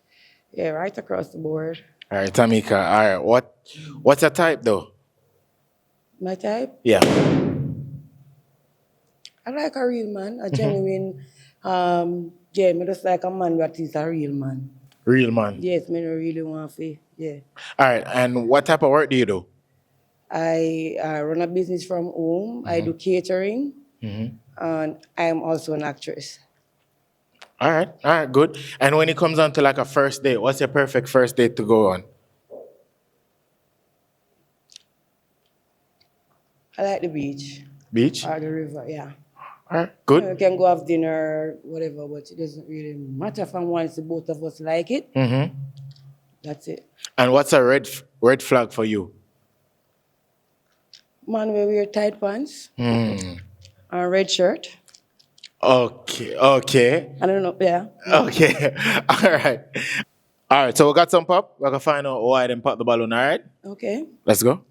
Yeah, right across the board. All right, Tamika. All right, what's your type though? My type? Yeah. I like a real man, a genuine, yeah, me just like a man that is a real man. Real man. Yes, me don't really want to, yeah. All right, and what type of work do you do? I run a business from home. I do catering, and I'm also an actress. All right, good. And when it comes on to like a first date, what's your perfect first date to go on? I like the beach. Beach? Or the river, yeah. Alright, good. We can go have dinner, whatever, but it doesn't really matter from once the both of us like it. Mm-hmm. That's it. And what's a red flag for you? Man, we wear tight pants Mm. and a red shirt. Okay. I don't know, yeah. Okay. Alright. Alright, so we got some pop. We're gonna find out why them pop the balloon, alright? Okay. Let's go.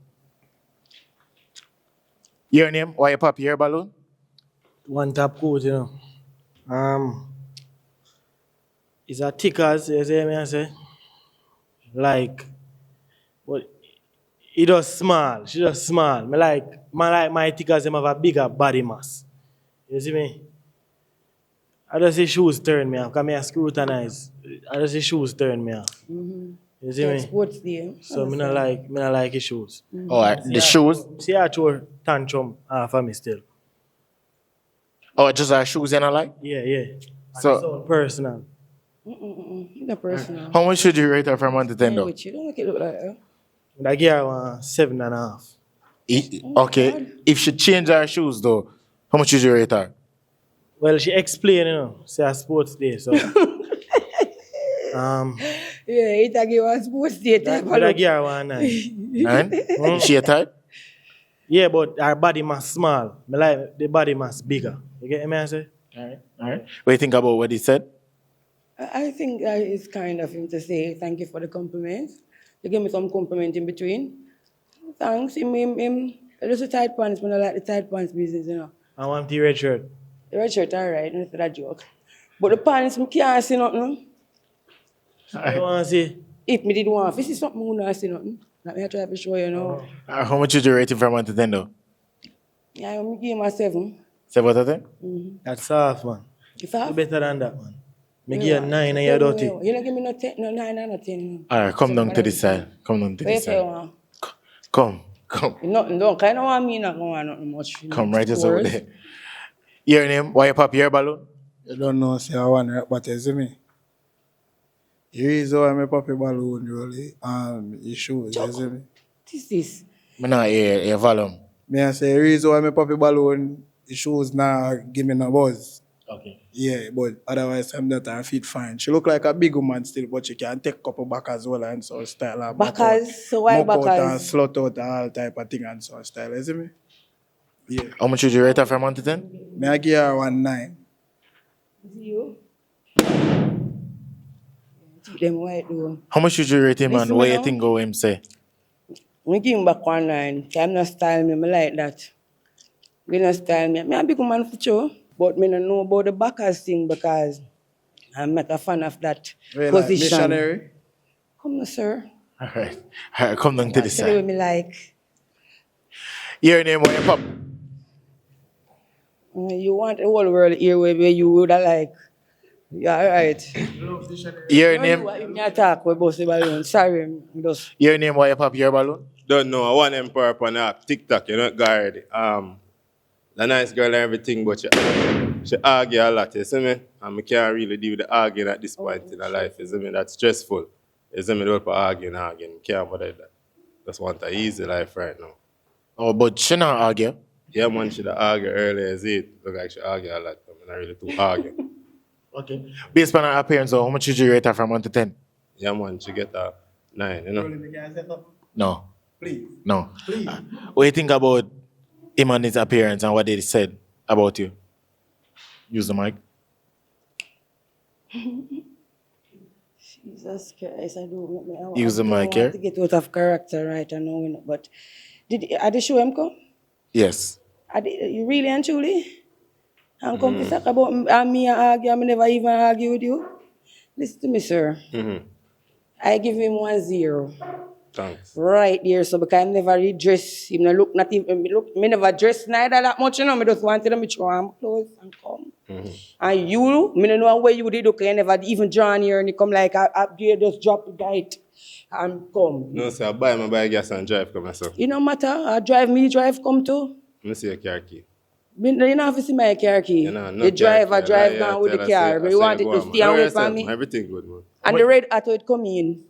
Your name? Why you pop your balloon? One tap coat, you know. It's a tickers, you see me I say? Like, what? It does small. She does small. Me like my tickers, them have a bigger body mass. You see me? I just see shoes turn me off. Because I scrutinize. I just see shoes turn me off. Mm-hmm. You see me? Sports day. So me not like his shoes. Mm-hmm. Alright, the shoes. See I throw tantrum for me still. Oh, just our shoes you not like? Yeah. So, So personal. Not personal. how much should you rate her from 1 to 10 though? Which you don't make it look like that. I give her 7.5. Okay. If she change her shoes though, how much should you rate her? Well, she explained, you know, say a sports day, so. Yeah, it a give us sports day type of I look. give her 1.9. And? Is she a type? Yeah, but her body mass small. Me like the body mass bigger. You get me I say? Alright. What do you think about what he said? I think that it's kind of him to say thank you for the compliments. You give me some compliment in between. Thanks. Him. Just the tight pants, but I like the tight pants business, you know. I want the red shirt. The red shirt, alright, that's that joke. But the pants, I can't see nothing. I want to see. If me did want to see something, I don't see nothing. Let me try to show you, you know. How much should you rate him from 1 to 10 though? Yeah, I'm give him a 7. 7 out of 10? Mm-hmm. That's soft, man. If I You better than that, man. Me give you 9 and you're dirty. You don't give me no 10, no 9 and no 10. Alright, come down to this side. Come down to Where this you side. want? Come. Nothing, don't kind of want me not going nothing much. You know, Come right just scores. over there. Your name? Why you pop your balloon? You don't know, say I want to, but you see me. The reason why I pop a balloon, really, his shoes, you see me. What is this? Me not hear your volume. Me I say, the reason why I pop a balloon, his shoes now give me no buzz. Okay. Yeah, but otherwise I'm not her feet fine. She look like a big woman still, but she can take couple back as well and so style. And Backers? So why mock out and backers? slut out and all type of thing and so style, you see me? Yeah. How much should you rate her from 1 to 10? Me I give her 1.9. Is it you? Keep them white though. How much should you rate him and Listen, what me you now. think go him say? I give him back 1.9. I'm not style me, I like that. Me not style me. I'm a big woman for sure, but me don't know about the backers thing because I'm not a fan of that Really, position. like missionary? Come on, sir. Alright. Alright, come down to this Tell you what side. me like. Your name? Why you pop? You want the whole world here where you would have like. Yeah, alright. Your name? You me attack with both the balloon. Sorry, me just. Your name? Why you pop your balloon? Don't know. I want emperor up on TikTok, you know, guard. The nice girl and everything, but she argue a lot, you see me? And I can't really deal with the arguing at this point in her life, you see me? That's stressful. You see me? Don't put arguing. Can't bother that. Just want an easy life right now. Oh, but she not argue. Yeah, man, she argue earlier, is it? Look like she argue a lot. I'm not really too argue. Okay. Based on her appearance, though, how much should you rate her from 1 to 10? Yeah, man, she get a 9, you know? No. Please. No. Please. What do you think about him and his appearance and what they said about you? Use the mic. Jesus Christ, I don't. Use the mic, I yeah? want to get out of character right now, you know, but are the show him come? Yes. You really and truly? And come to talk about me and argue, I never even argue with you. Listen to me, sir. Mm-hmm. I give him 1-0. Thanks. Right there, so because I never really dress, him no look not even me never dress neither that much, you know. Me just wanted to throw on clothes and come. Mm-hmm. And you, me don't know where you did okay, you never even draw near and you come like you just drop the light and come. No, sir, I buy gas and drive come myself. It no matter, I drive come too. Let me see your car key. You don't have to see my car key. You know, The driver drive down with the car, but you want it to stay away from me. Everything good, man. And the red auto it come in.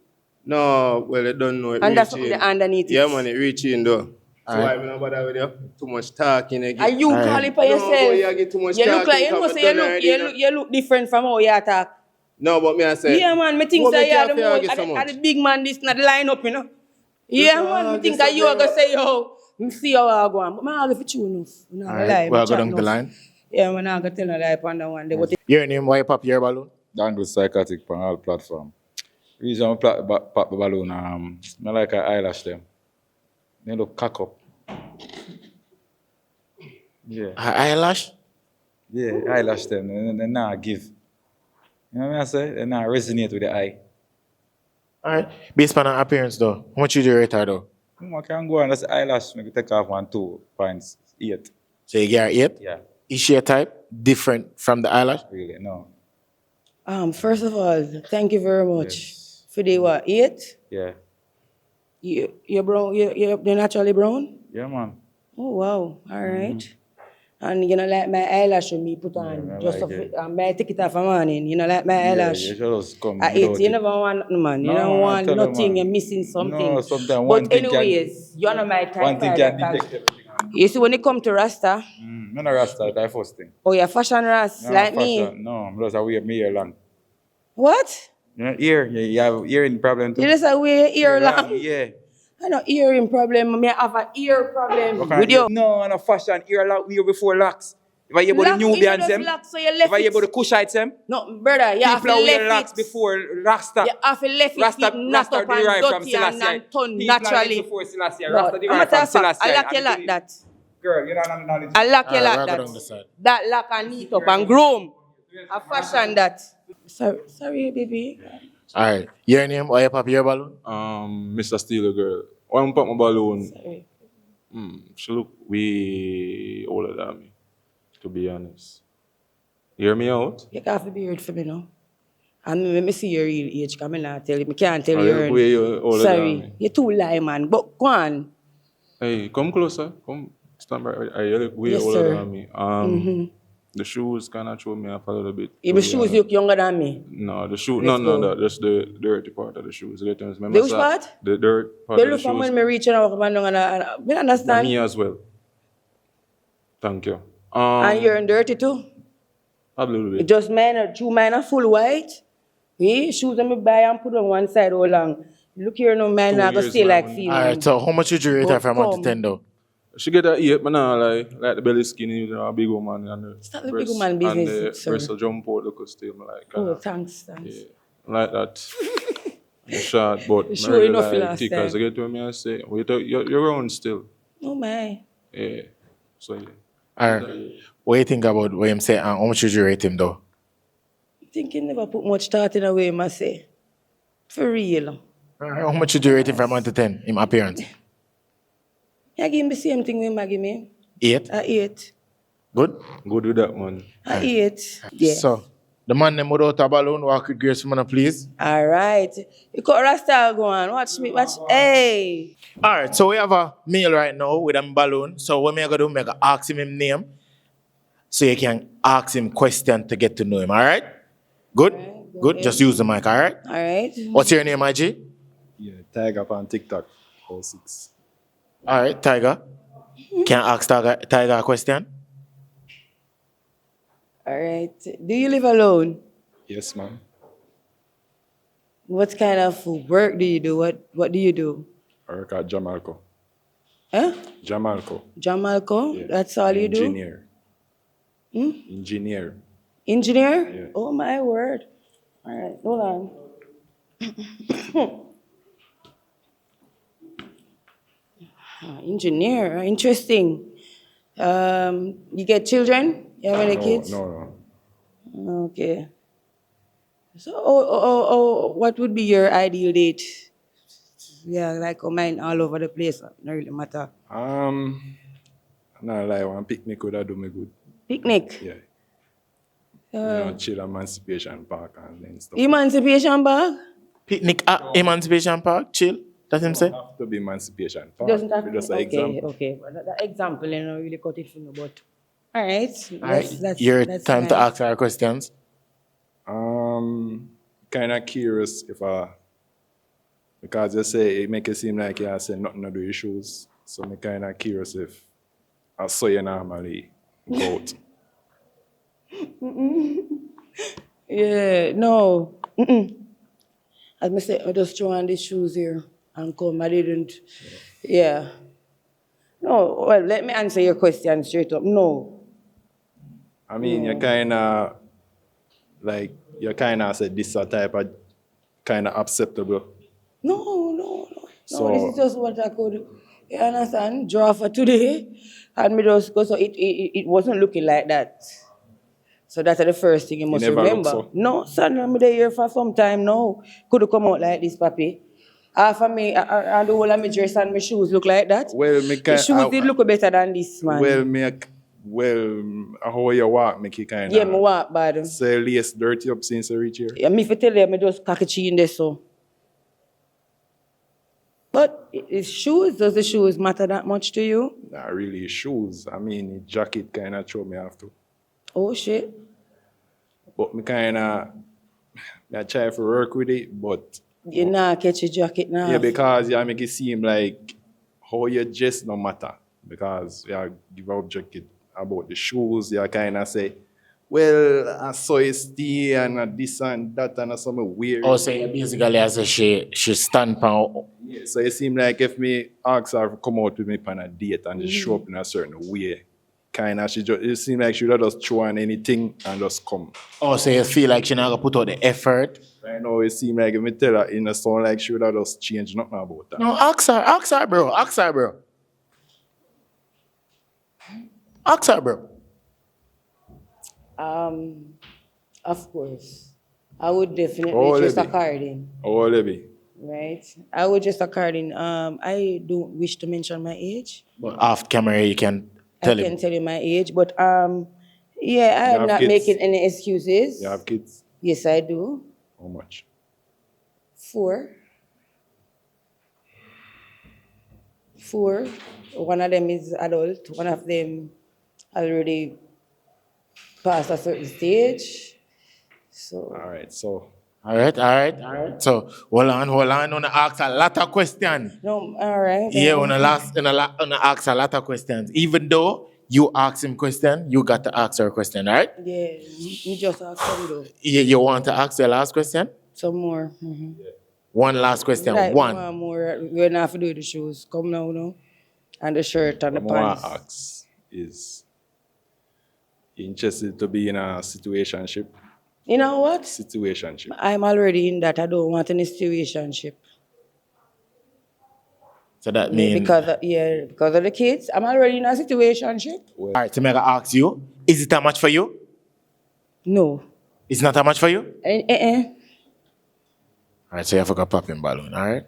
No, well, I don't know. It And that's reach something in. underneath it. Yeah, man, it reach in though. So why me not bother with you? Too much talking again. And you call it for No, yourself. boy, you get too much You look talking, like, you know, come say done already, you know. you look different from how you talk. No, but me I say. Yeah, man, me think what say make you you are the feel most, argue so much? the big man, this not the line up, you know. Yeah, man, me think that you are going to say, yo, me see how I go on. But I have to enough. No, All right, we'll go down the line. Yeah, man, I'm going to tell you that on that one day. But Your name, why you pop your balloon? Dangle psychotic on all platform. Reason I pop the balloon, I like I eyelash them. They look cock up. Yeah. Eyelash? Yeah, eyelash them. They not give. You know what I say? They not resonate with the eye. All right. Based on her appearance, though, how much you do rate her, though? I can go on, that's eyelash, maybe take off 2.8. So you get her 8? Yeah. Is she a type different from the eyelash? Really, no. first of all, thank you very much. For the what, 8? Yeah. You're brown, you're naturally brown? Yeah, man. Oh, wow. All right. And you know, like my eyelash when me put on, just like of, I take it off a morning. You know, like my eyelash. Yeah, you should just come At 8, you never want nothing, man. You No, don't I want tell you, nothing, man. you're missing something. No, sometimes one But thing anyways, you're not my type. one thing can detect everything. You see, when it come to Rasta, I'm not Rasta, that's first thing. oh, you're fashion Rasta, No, like fashion. me. No, I'm just a wear me hair long. What? You know, ear, you have earring problem too. You just wear ear long? Yeah. I know earring problem, I have an ear problem Okay. with you. No, I'm a fashion ear lock wear before locks. If I hear about the Lock, Nubians, you them. just lock, so you If left I hear it. about the Cushites, them. No, brother, you have to People wear left locks it. before Rasta. You have to left it, Rasta, keep knocked Rasta up and derived from dirty and Selassie. turn People naturally. before Selassie. No, Rasta I'm derived a from Selassie. I lock you And like that. Girl, you don't have knowledge. I lock you Alright, like we'll go that. down the side. That lock and neat up and groom. I fashion that. Sorry, baby. All right. Your name, why you pop your balloon? Mr. Steeler girl. When I pop my balloon, Sorry. she look way older than me, to be honest. Hear me out? You can't have to be weird for me now. And let me see your real age, because I can't tell Oh, you. you're way older than me. Sorry, you're too lie, man. But go on. Hey, come closer. Come stand right. You look way Yes, older sir. than me. The shoes kind of throw me off a little bit. Your shoes look younger than me. No, the shoe. Let's No, go. that's the dirty part of the shoes. The which part? The dirt part They of the look from shoes. when me reach and I walk and I understand. Me as well. Thank you. And you're in dirty too. A little bit. Just mine are full white. Yeah, shoes that me buy and put on one side all long. Look here, no man, 2 I go years, stay like man. female. All right, so how much would you rate her But from 1 to come. 10, though? She get a 8, but now like the belly skinny, you know, a big woman and the It's not the big breast- woman and business, the sir. breast will jump out, look still like. Oh, thanks. Yeah, like that. I'm short, but Sure I really enough, you like last thick time. as I get to me, I say, wait, you're round still. Oh my. Yeah. So yeah. All right. What do you think about what him say, and how much would you rate him, though? I think he never put much thought in a way, I say. For real. All right, how much would you rate him from 1 to 10, in appearance? I give him the same thing with Maggie, me. 8? I 8. Good? Good with that, man. I 8. Yeah. So, the man them without a balloon, walk with grace, man, please. All right. You got Rasta go on. Watch me. Watch. Hey. All right, so we have a meal right now with a balloon. So what me I gonna do, me I gonna ask him name, so you can ask him question to get to know him. All right? Good? Good. Just use the mic. All right? All right. What's your name, IG? Yeah, Tiger up on TikTok. 06. All right, Tiger. Can I ask Tiger a question? All right. Do you live alone? Yes, ma'am. What kind of work do you do? What do you do? I work at Jamaica. Huh? Jamaica. Jamalco? Yeah. That's all you do? Engineer. Hmm? Engineer. Engineer? Yeah. Oh my word. All right, hold on. Engineer, interesting. You get children? You have any kids? No. Okay. So, what would be your ideal date? Yeah, like mine all over the place. Not really matter. Not lie, one picnic would do me good. Picnic? Yeah. Chill Emancipation Park and then stuff. Emancipation Park? Picnic at Emancipation Park, chill. That's him say. Have to be Emancipation Park. Doesn't have Just to an example. Okay. But that example, you know, really cut it for me, but all right. All right, your time to ask our questions. Kind of curious if because you say it make it seem like you say nothing to do with shoes. So I'm kind of curious if I saw you normally go out. Yeah, no. As I said, I just throw on these shoes here and come. I didn't. Yeah. No, well, let me answer your question straight up. No. I mean, you kind of, like, you kind of said this a type of kind of acceptable. No, So- this is just what I could, you understand, draw for today. And me just go, so it wasn't looking like that. So that's the first thing you must never look remember. so? No, son, I'm there here for some time now. Could have come out like this, papi. Half of me, and the whole of my dress and my shoes look like that. Well, me The kind shoes did look better than this, man. How you walk make you kind of... Yeah, me walk bad. Say lace dirty up since you reach here. Yeah, me if I tell you, me just cockatoo in there, so. But does the shoes matter that much to you? Not really shoes. I mean, the jacket kind of throw me off too. Oh, shit. But me kind of... I try to work with it, but... You not catch your jacket now. Yeah, because you make it seem like how you dress no matter. Because you give up jacket about the shoes, you kind of say, well, I saw you stay and this and that and something weird. Oh, so you basically as a she stand pound. Yeah, so it seems like if me ask her to come out with me on a date and just show up in a certain way, kind of it seems like she would just throw on anything and just come. Oh, so you feel like she not gonna put out the effort? Right now it seems like if me tell her in a sound like she would have just changed nothing about that. No, ask her, bro. Ask her, bro. Ask her, bro. Of course. I would definitely Oh, just a Libby. carding. Oh, Libby. Right? I would just a carding. I don't wish to mention my age. But off camera, you can I tell can him. tell you my age, but yeah, I have am not kids? making any excuses. You have kids? Yes, I do. How much? 4. One of them is adult. One of them already past a certain stage. So. All right, so. All right. So hold on. Wanna ask a lot of questions. No, all right. Yeah, wanna ask a lot of questions. Even though you ask him question, you got to ask her question, all right? Yeah, you just ask them though. You want to ask the last question? Some more. Mm-hmm. One last question. Like, One. more. We're not have to do the shoes. Come now, no? And the shirt and the What I pants. want to ask is, you interested to be in a situationship? You know what? Situationship. I'm already in that. I don't want any situationship. So that means... Because of the kids. I'm already in a situationship. All right, so I'm gonna ask you, is it a match for you? No. It's not a match for you? Eh. All right, so you have to go popping balloon, all right?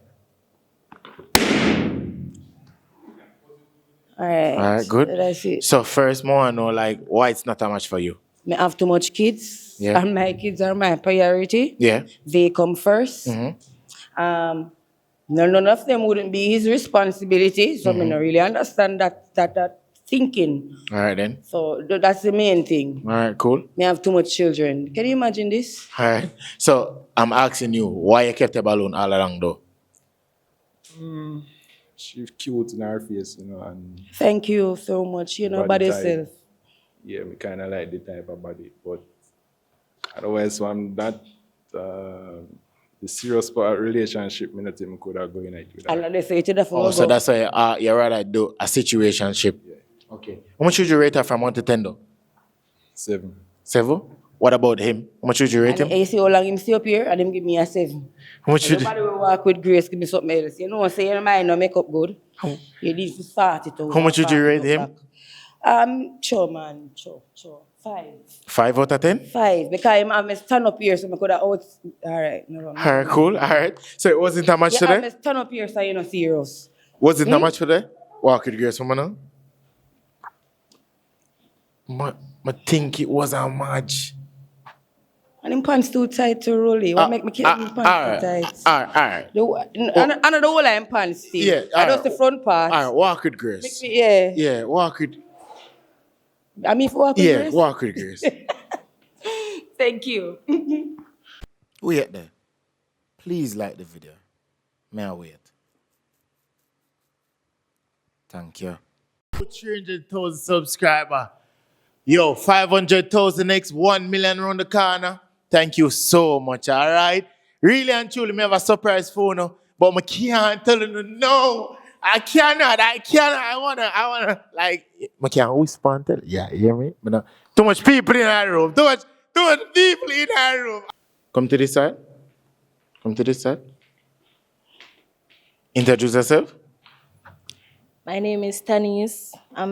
All right. All right, good. That's it. So first, more I know, like, why it's not a match for you? I have too much kids. Yeah. And my kids are my priority. Yeah. They come first. Mm-hmm. None of them wouldn't be his responsibility. So I don't really understand that thinking. All right, then. So that's the main thing. All right, cool. I have too much children. Can you imagine this? All right. So I'm asking you, why you kept the balloon all along, though? She's cute in her face, you know, and Thank you so much. You know, Body by type. yourself. yeah, me kind of like the type of body, but otherwise, so I'm not the serious part of relationship. Me not think me could have going like with And that. they say to the Oh, so that's why you rather do a situationship. Yeah. Okay. How much would you rate her from 1 to 10, though? 7. 7? What about him? How much would you rate him? And you see how long him stay up here and him give me a 7. How much would Nobody will walk with grace, give me something else. You know, say your mind no make up good. You need to start it out. How much would you rate him? Sure, man. Sure. 5. 5 out of 10? 5. Because I'm a stand up here, so I could have out. Alright, no. All right, cool. All right. So it wasn't a match Yeah, today? I'm a stand up here, so you're not serious. Was it a match today? Walk with grace, woman. I think it was a match. And him pants too tight to roll it. What make me keep him pants too tight? All right. And the whole I'm pants still. Yeah, I just the front part. All right, walk with grace. Yeah. Yeah, walk with... I mean, walk with Yeah, grace? walk with grace. Thank you. Wait there. Please like the video. May I wait? Thank you. 300,000 subscriber. Yo, 500,000 next 1 million around the corner. Thank you so much, all right? Really and truly, me have a surprise for you, but I can't tell you no. I cannot. I wanna, like, I can't whisper and tell you. Yeah, you hear me? Too much people in our room. Too much people in our room. Come to this side. Introduce yourself. My name is Tanis, and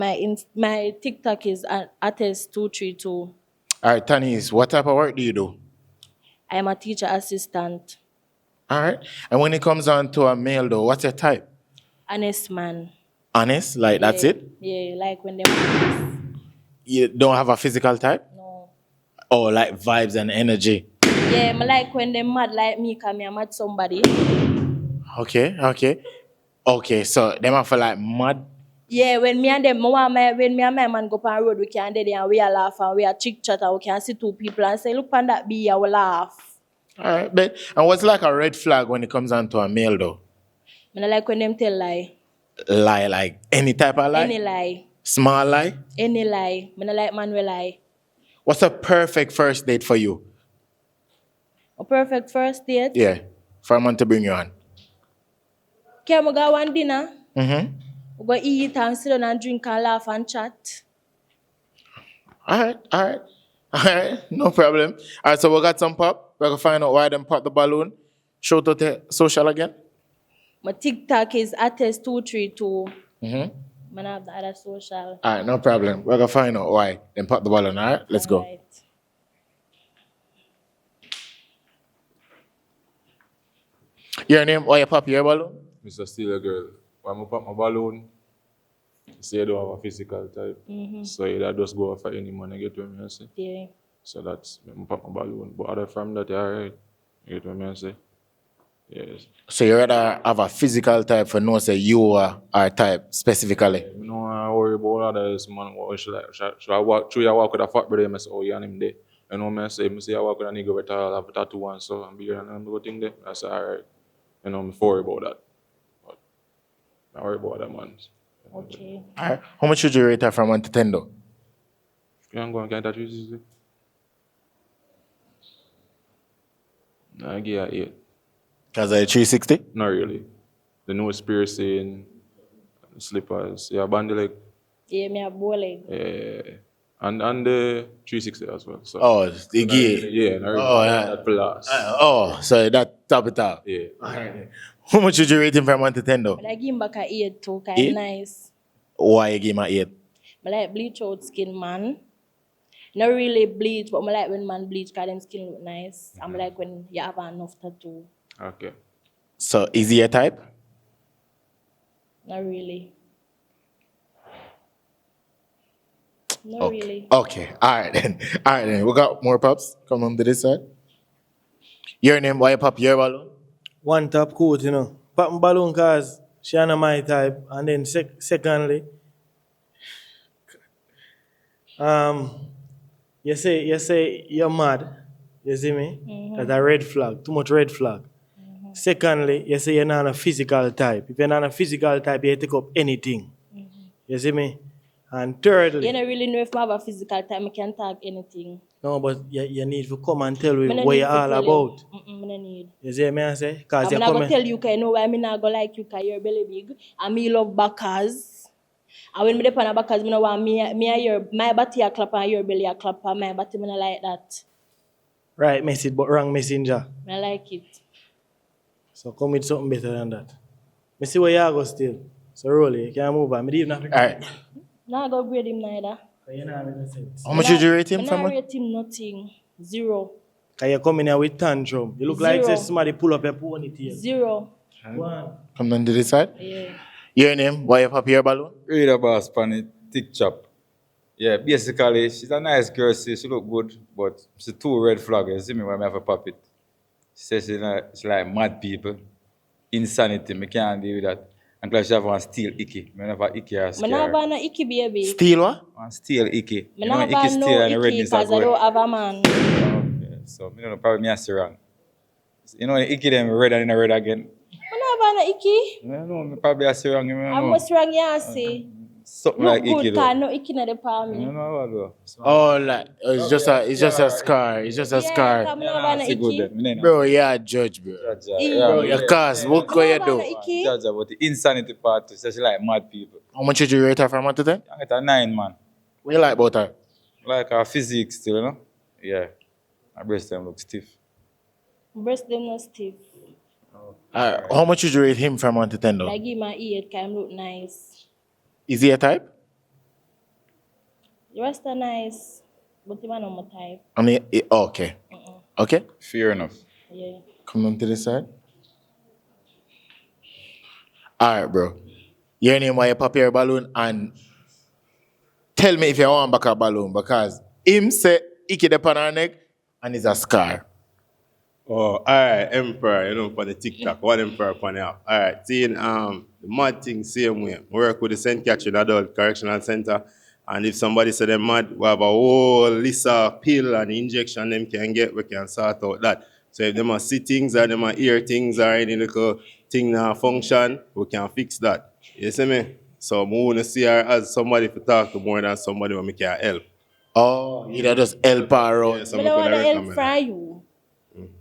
my TikTok is Ates232. All right, Tanis, what type of work do you do? I am a teacher assistant. All right. And when it comes on to a male, though, what's your type? Honest man. Honest? Like, that's it? Yeah, like when they You don't have a physical type? No. Oh, like vibes and energy. Yeah, I like when they mad like me, because I'm mad somebody. Okay, so them have for like mad. Yeah, when me and my man go on road, we can do there and we are laugh and we are chick chat and we can see two people and say, look on that bee, I will laugh. All right, but and what's like a red flag when it comes on to a male though? I like when them tell lie. Lie, like any type of lie? Any lie. Small lie? Any lie. I like man will lie. What's a perfect first date for you? A perfect first date? Yeah, for a man to bring you on. Can we go one dinner? Mm-hmm. We go eat and sit down and drink and laugh and chat. All right, no problem. All right, so we got some pop. We're going to find out why them pop the balloon. Show to the social again. My TikTok is Ates232. Mm-hmm. I have the other social. All right, no problem. We're going to find out why them pop the balloon. All right, let's go. Right. Your name? Why you pop your balloon? Mr. Steal a girl. When I pop my balloon, you say you don't have a physical type. Mm-hmm. So you just go for any money, you get what I say? Yeah. So that's when I pop my balloon. But other from that, you're alright. You get what I say? Yes. So you rather have a physical type for no say you are type specifically? I don't worry about all of this, man. What should I walk through? I walk with a fat brother, I say, oh, you're him there. You know what I say? I walk with a nigga with a tattoo and so I'm here and I'm go thing there. I say, alright. You know, I'm worried about that. But I worry about that, man. Okay. All right. How much should you rate her from 1 to 10 though? You can go and get that easy. I give her 8. Because of 360? Not really. The nose piercing, slippers. Yeah, bandy leg. Yeah, me a bow leg. Yeah. And the 360 as well. So. Oh, the gear. Yeah, not really. Oh, yeah. That plus. So that top it up. Yeah. All right. How much should you rate him from 1 to 10 though? But I give him back a 8 too, because 8? nice. Why you give him an 8? I like bleach out skin, man. Not really bleach, but I like when man bleach because them skin look nice. I like when you have enough tattoo. Okay. So is he a type? Not really. Not really. Okay. All right then. We got more pops. Come on to this side. Your name, why you pop your balloon? One top coat, you know. Pop my balloon cause she ain't my type. And then secondly, you say you're mad. You see me? Mm-hmm. That's a red flag. Too much red flag. Mm-hmm. Secondly, you say you're not a physical type. If you're not a physical type, you take up anything. Mm-hmm. You see me? And thirdly, You don't really know if I have a physical time, I can talk anything. no, but you need to come and tell me Me no what need you're to all tell about. I no need. You see me I say? Because I'm you're not going coming. to tell you because I know why I'm not going to like you because you're belly big. And me love backers. And when me depend on backers, I know want me and your, my body a clap and your belly a clap and my body, I don't like that. Right message, but wrong messenger. I like it. So come with something better than that. Me see where you go still. So roll it, you can't move on. Me leave nothing. All right. Now I go grade him neither. You know what I sense. How much did you rate him I from? rate him nothing. 0. Because you come in here with tantrum. You look like 0. somebody pull up your ponytail. 0. One. Come down to this side. Yeah. Your name, why you pop your balloon? Read about Spanish TikTok. Yeah, basically, she's a nice girl, she look good, but she's too red flag. You see me when I have a pop it. She says she's like mad people. Insanity, I can't deal with that. And plus she have one steel icky. I have a icky as I have an icky baby. Steel what? One steel icky. I have no icky because I don't have a man. Okay, so I don't know, probably me I see wrong. You know, the icky them red and red again. I about no icky? I don't know, me probably I say wrong. I must wrong you say. Something Look like icky good, though. cause no icky in the palm. I don't know what though. Oh, like it's just a scar. It's just a scar. Come on about no icky. Bro, yeah, judge, bro. Bro, your cars, what can you do? Judge about the insanity part, especially like mad people. How much did you rate her from 1 to 10? I get a 9, man. What you like about her? Like her physique still, you know? Yeah. Her breast them look stiff. Breast them not stiff. How much would you rate him from 1 to 10 though? I give my 8, cause him look nice. Is he a type? The rest are nice, but him are not my type. I mean, okay. Okay? Fair enough. Yeah. Come on to this side. Alright, bro. Your name why you pop your balloon and tell me if you want back a balloon because him say icky the pan her neck and it's a scar. Oh, alright, Emperor, you know, for the TikTok, one Emperor upon the app. Alright, seeing the mad thing same way. Work with the St. Catherine Adult Correctional Center. And if somebody say they're mad, we have a whole list of pill and injection them can get, we can sort out that. So if them are see things or them are hear things or any little thing now function, we can fix that. You see me? So we want to see her as somebody to talk to more than somebody who can help. Oh, you just help her out. Yeah, so But me I want coulda to help recommend from you.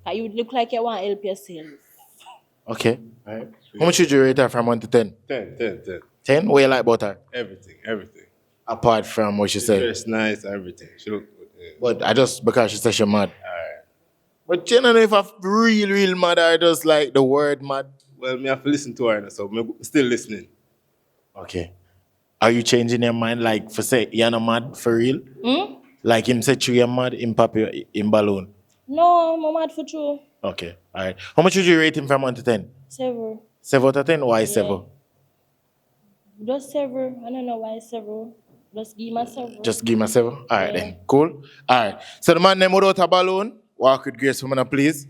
Cause you look like you want to help yourself. Okay. Alright. How much would you rate her from 1 to 10? 10. 10? What you like about her? Everything. Apart from what she said. Dress nice, everything. She look good. Yeah. But I just because she said she's mad. Alright. But you don't know if I'm real mad or just like the word mad. Well, me have to listen to her now, so I'm still listening. Okay. Are you changing your mind like for say you're not mad for real? Like him said you're mad, him pop you in balloon. No, I'm mad for true. Okay. Alright. How much would you rate him from 1 to 10? 7. 7 out of 10? Why 7? Just 7. I don't know why 7. Just give me 7. Just give me a 7. Alright then. Cool. Alright. So the man name without a balloon. Walk with grace for me now, please.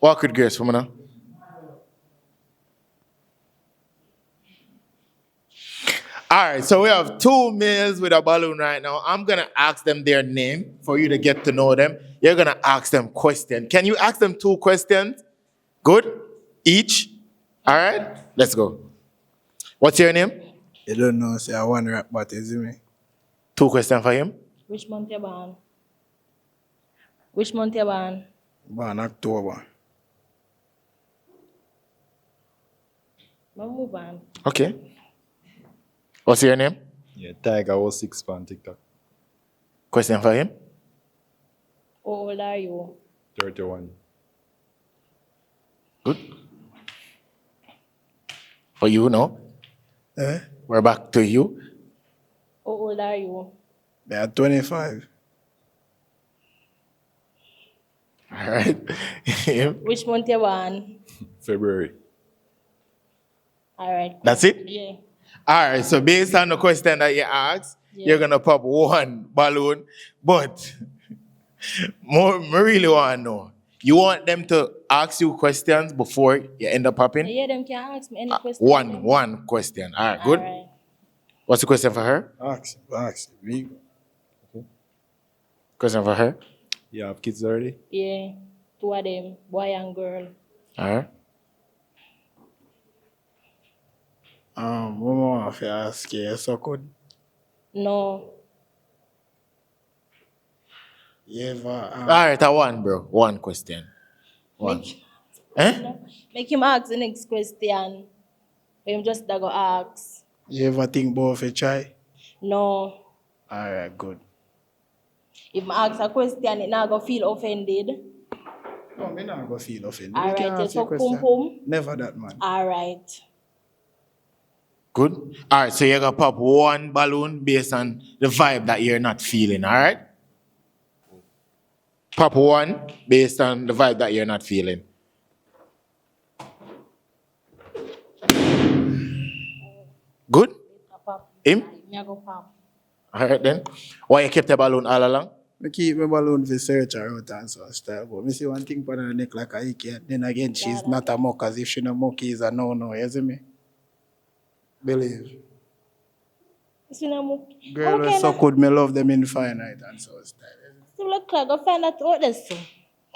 Walk with grace for me now. Alright, so we have 2 males with a balloon right now. I'm gonna ask them their name for you to get to know them. You're gonna ask them questions. Can you ask them 2 questions? Good? Each? Alright, let's go. What's your name? You don't know, say I want to rap, but is it me? 2 questions for him. Which month you born? Which month you born? Born October. I'll move on. Okay. What's your name? Yeah, Tiger was 6 on TikTok. Question for him. How old are you? 31. Good. For you, no? We're back to you. How old are you? They are 25. All right. Which month you born? February. All right. That's it? Yeah. All right. So based on the question that you asked, you're going to pop 1 balloon. But more, I really want to know. You want them to ask you questions before you end up popping? Yeah, them can ask me any question. One question. All right, good. All right. What's the question for her? Ask. Me. Question for her? You have kids already? Yeah. 2 of them, boy and girl. All right. Mama, if you ask you, so good. No. You ever, All right, 1, bro. 1 question. 1. Make him ask the next question. Him just da go ask. you ever think about if you try? No. Alright, good. If I ask a question, it not go feel offended. No, me not go feel offended. All You can right, ask so your question. pum. Never that, man. All right. Good. All right, so you're going to pop 1 balloon based on the vibe that you're not feeling, all right? Pop 1 based on the vibe that you're not feeling. Good? Him? Me go pop. All right then. Why you kept the balloon all along? I keep my balloon for search her out and so style. But me see one thing on her neck like a hickey. Then again, she's not a mock. As if she no mock is a no. You see me? Believe. Girl, Okay, so could me love them in fine night and so style. Still look like go find that out there. So.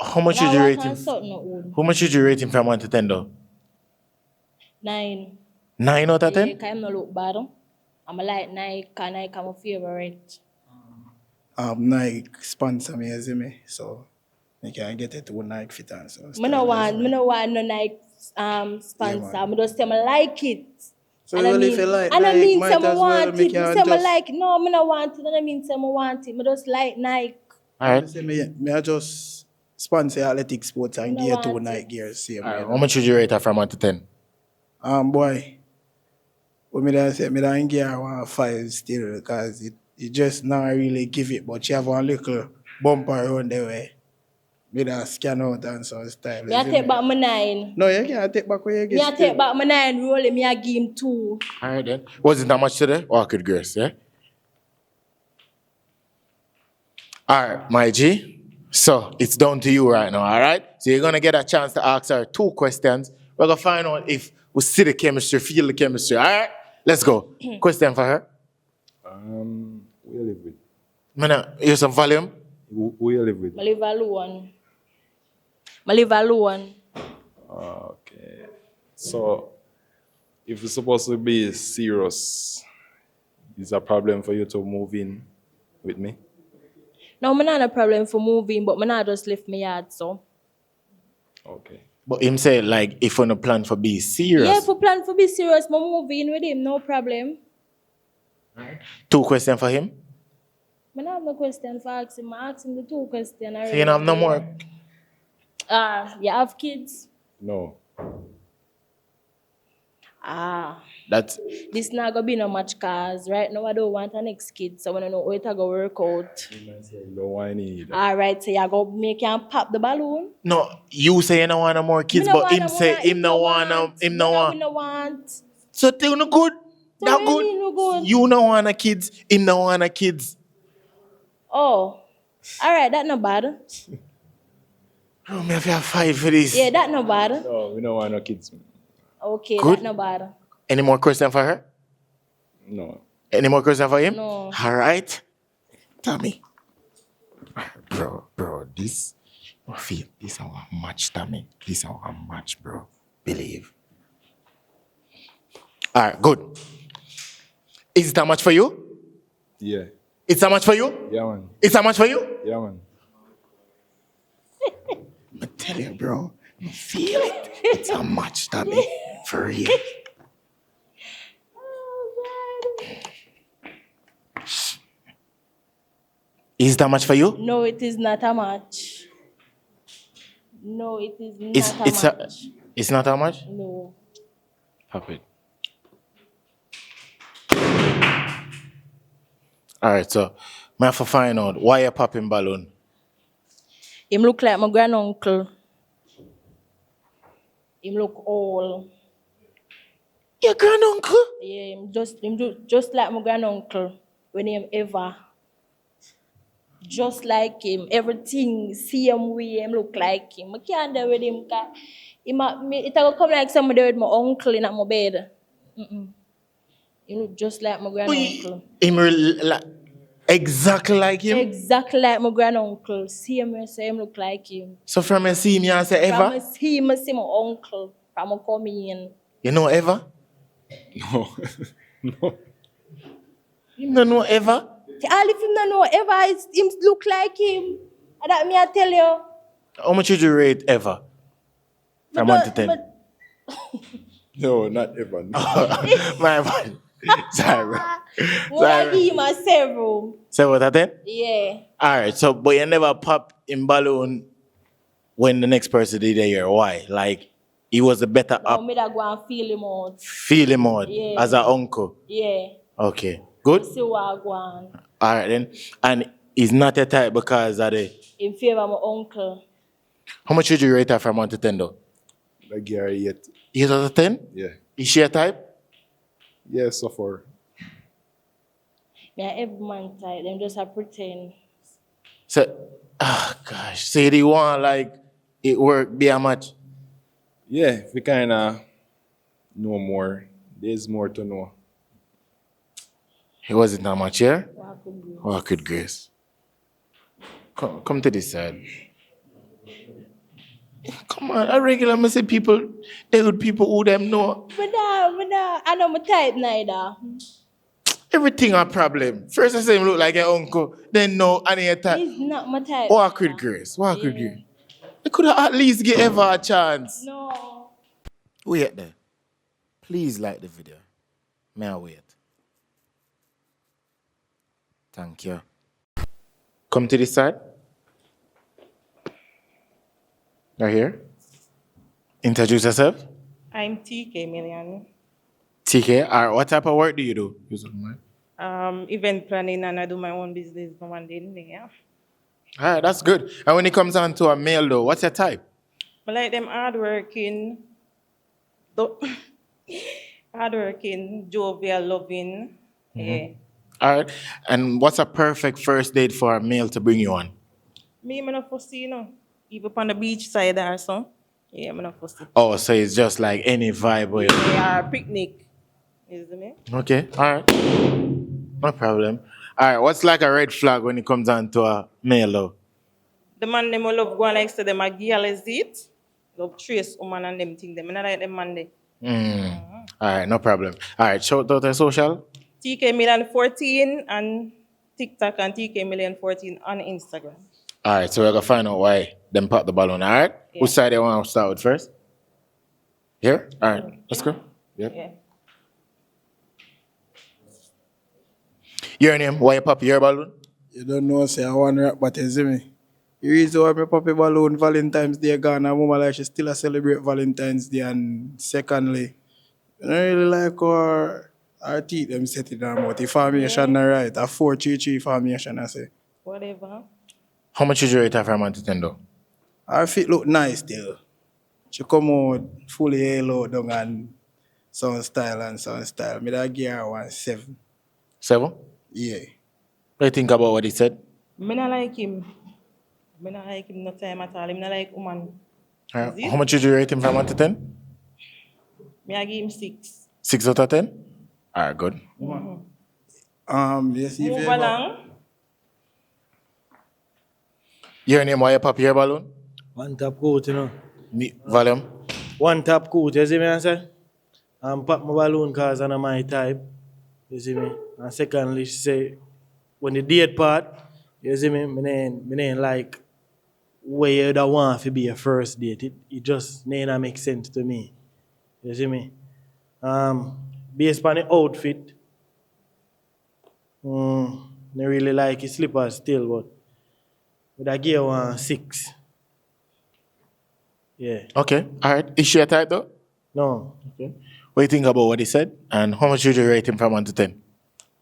How much Now did you I rate can't him? sort no own. How much did you rate him from 1 to 10 though? 9. 9 out of 10? Yeah, 'cause I'm not look bad. I'm like Nike, and Nike are my favorite. Nike sponsor me, you see me? So I can get it to Nike fit on. So Me no want no Nike sponsor. I just say I like it. So and I well, mean, if you like and I Nike, mean, might say as I well want make it. you Me say I just- like. No, me no want it. And I mean, say I want it. Me just like Nike. Alright. Say me I just sponsor athletic sports and No gear to want Nike gear. Same. Alright, how much would you rate her from 1 to 10? Boy. What me da say, me da gear 1.5 still because it just not really give it, but you have one little bumper around the way. Me da scan out and so style. Me I take back my 9. No, you can't take back where you get. Me I take back my 9 roll. Me I give him 2. Alright then. Wasn't that much today? Awkward girls, yeah? Alright, my G. So it's down to you right now, alright? So you're gonna get a chance to ask her 2 questions. We're gonna find out if we see the chemistry, feel the chemistry, alright? Let's go. Question for her. Who you live with? Mana, here's some volume. Who you live with? I live alone. I live alone. Okay. So, if it's supposed to be serious, is a problem for you to move in with me? No, I not a problem for moving, but I not just left my yard, so. Okay. But him say like if on a plan for be serious. Yeah, if we plan for be serious, I move in with him, no problem. 2 questions for him. I don't have no question for ask him. I ask him the 2 questions already. So you don't have no more. You have kids? No. That's This not gonna be no much cause right now I don't want a next kid, so I wanna know how it go work out. You don't want any either. Alright, so you go make him pop the balloon. no. You say you don't want no more kids, Me no but want him no say more, him no want. We no want. So thing no good. So That what good. you mean no good? You no want a kids. Him no want a kids. Oh. Alright, that no bad. Bro, me have to fight for this. Yeah, that no bad. No, we don't want no kids. Okay, Good. that no bad. Any more question for her? No. Any more question for him? No. All right. Tommy. Bro, this. I feel this our match, Tommy. This our match, bro. Believe. All right, good. Is it that much for you? Yeah. It's that much for you? Yeah, man. It's that much for you? Yeah, man. I tell you, bro. I feel it. It's a match, Tommy. For real. Is that much for you? No, it is not a match. No, it is not It's a match. it's not how much? No. Pop it. All right, so I have to find out why you popping balloon. Him look like my granduncle. Him look old. Your granduncle? Yeah, just like my granduncle when him ever. Just like him, everything same way him look like him. I can't do with him. It will come like somebody with my uncle in my bed. He look just like my granduncle. Exactly like him? Exactly like my granduncle. Same way, so him look like him. So from a see me and say From ever? I see him, I see my uncle. From I come in. You know ever? No. No. You don't know ever? All if him don't know ever, him look like him. And that me I tell you. How much would you rate ever? From 1 to 10. No, not ever. No. My bad. Sorry, bro. What I give him a several. Say what I then? Yeah. Alright, so but you never pop in balloon when the next person did it here. Why? Like he was a better No, up me that go and feel him out. feel him out Yeah. as an uncle. Yeah. Okay. Good? See what I go on. Alright then. And he's not a type because of the In favor of my uncle. how much would you rate her from 1 to 10 though? Like Gary yet. 8 out of 10? Yeah. Is she a type? Yeah, so far. Me and every man type, them just a pretend. So gosh. Say they want like it work be a match. Yeah, we kinda know more. There's more to know. It wasn't that much here. What could be? Oh, good grace. Come to this side. Come on, I regular me say people, they with people who them know. But I know my type neither. Everything a problem. First I say him look like your uncle, then no, any attack. He's not my type. Walk with grace, walk with grace. You could have at least give ever a chance. No. Wait there. Please like the video. May I wait? Thank you. Come to this side. Right here. Introduce yourself. I'm TK Million. TK, all right, what type of work do you do? Event planning, and I do my own business no one day. Yeah. All right, that's good. And when it comes down to a male though, what's your type? I like them hardworking, jovial, loving. Yeah. All right. And what's a perfect first date for a male to bring you on? Me, I'm not fussy, you know. Even on the beach side or so. Yeah, I'm not fussy. Oh, so it's just like any vibe. Where Yeah, picnic. Isn't it? Okay, all right. No problem. All right, what's like a red flag when it comes down to a male though? The man them will love going next to them a girl is it. Love trace woman and them thing them. I not like them man they. All right, no problem. All right, shout out to social. TK Million 14 on TikTok and TK Million 14 on Instagram. All right, so we're gonna find out why them pop the ballon. All right, which side you want to start with first? Here. All right, let's go. Yep. Yeah. Your name? Why you pop your balloon? You don't know, say I want rap, but you see me. The reason why I pop a balloon Valentine's Day gone, and woman like she still a celebrate Valentine's Day, and secondly, I don't really like our teeth them set it down, but the formation are right. A 4-3-3 formation, I say. Whatever. How much is your rate from 1 to 10 though? Her fit look nice still. She come out fully halo down and sound style. Me that give her 1-7. 7? Yeah. What do you think about what he said? Me not like him. Me not like him no time at all. Me not like woman. How much would you rate him from 1 to 10? Me I give him 6. 6 out of 10? All right, good. Yes, if Move you along. Your name, why you pop your balloon? One top coat, you know. Volume? One top coat, you see me, I say? Pop my balloon cause I'm my type. You see me? And secondly, she say, when the date part, you see me, me ain't like where you don't want to be a first date. It just ain't make sense to me. You see me? Based on the outfit, I really like his slippers still, but I give her 6. Yeah. Okay, all right. Is she a type though? No. Okay. What do you think about what he said? And how much would you rate him from 1 to 10?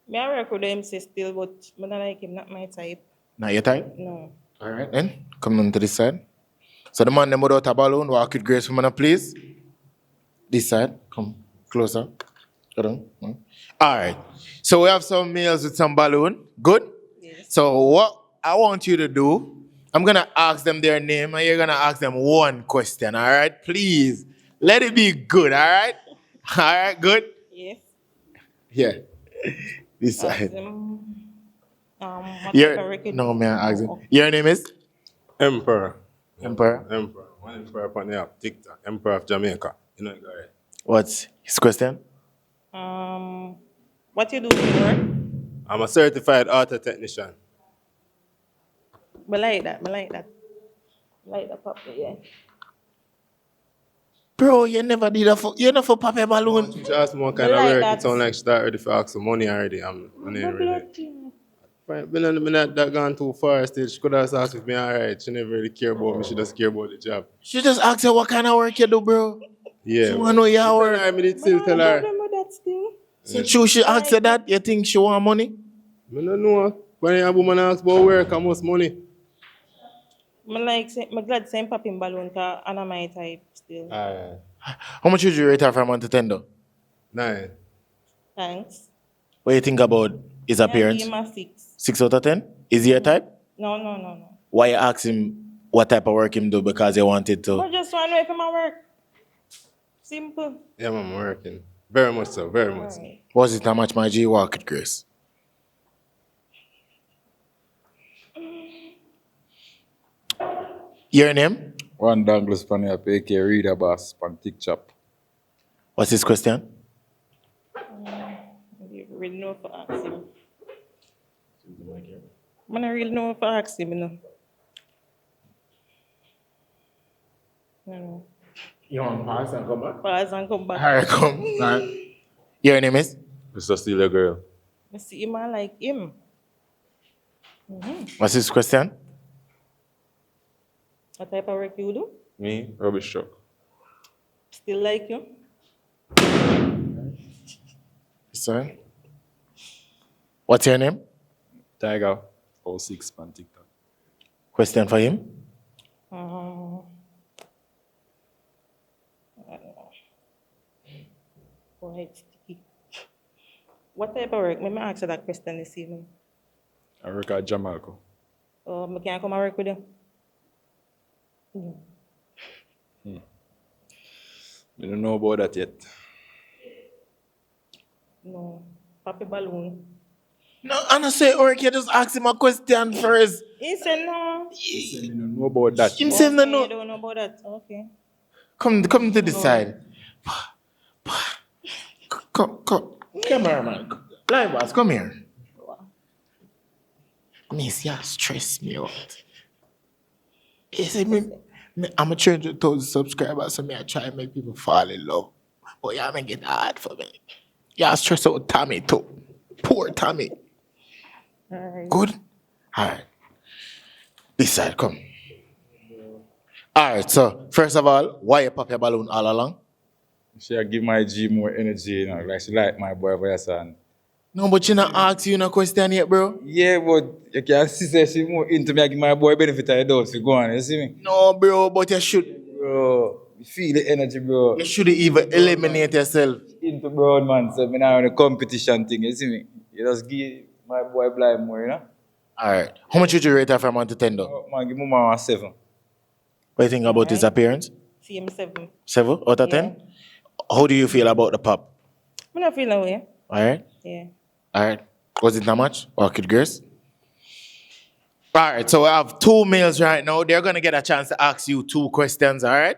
Me I work with him still, but me not like him, not my type. Not your type? No. All right, then. Come on to this side. So the man them without a balloon, walk with grace, woman, please. This side. Come closer. Go down. All right. So we have some males with some balloon. Good? Yes. So what I want you to do, I'm going to ask them their name and you're going to ask them one question, all right? Please. Let it be good, all right? All right, good? Yes. Yeah. This side. No, man, ask him. Your name is? Emperor. Emperor? Emperor. One emperor upon the app, TikTok. Emperor of Jamaica. You know it, right? What's his question? What you do for work? I'm a certified auto technician. I like that. I like that puppy, yeah. Bro, you never did you never pop a balloon. She asked me what kind of work. It sounds like she started ready for ask for money already. I'm really. I'm not that gone too far still. She could have asked if me alright. She never really care about me. She just care about the job. She just asked her what kind of work you do, bro. Yeah. She want to know your work. I did still tell her. So true, she asked her that. You think she want money? I don't know. When a woman asks about work, how much money? I'm glad same popping balloon because I'm my type still. How much would you rate her from 1 to 10 though? 9. Thanks. What do you think about his appearance? Give him a 6. 6 out of 10? Is he a type? No. Why you ask him what type of work him do because you wanted to? I just want to know if I'm at work. Simple. Yeah, I'm working. Very much so, very much so. Was it how much my G walk at Grace? Your name? One Douglas pan up, AK Reader Boss pan TikTok. What's his question? You really know if I ask him. I don't really know if I ask him, you know. No. You want to pass and come back? Pause and come back. All right, come. All right. Your name is? Mr. Steal a girl. I see him, I like him. What's his question? What type of work you do? Me, rubbish truck. Still like you? Sir? What's your name? Tiger 06 on TikTok. Question for him? I don't know. Quite sticky. What type of work? Let me ask you that question this evening. I work at Jamaica. I can't come and work with you? I don't know about that yet. No. Papi balloon. No, I don't say work, you just ask him a question first. He said no. I don't know about that. Him said no, You no. don't know about that? Okay. Come to this side. Come here, man. Live boss, come here. Miss, you stress me out. You see, I'm a 300,000 subscribers, so I try and make people fall in love. But you make it hard for me. You stress out Tommy too. Poor Tommy. Alright. Good? Alright. This side, come. Alright, so first of all, why you pop your balloon all along? She give my G more energy, you know, like she like my boy for your son. No, but she not ask you no question yet, bro. Yeah, but you can see that she more into me, I give my boy benefit of the doubt if you go on, you see me? No, bro, but you should. Bro, you feel the energy, bro. You should even eliminate yourself. Into broad man, so me now in a competition thing, you see me? You just give my boy blind more, you know? Alright. How much would you rate her from 1 to 10 though? Oh, man, give me a 7. What do you think about his appearance? See him 7. 7 out of 10? How do you feel about the pop? I'm not feeling away. Alright? Yeah. Alright. Was it not much? Orchid Grace? Alright, so we have 2 males right now. They're gonna get a chance to ask you 2 questions, alright?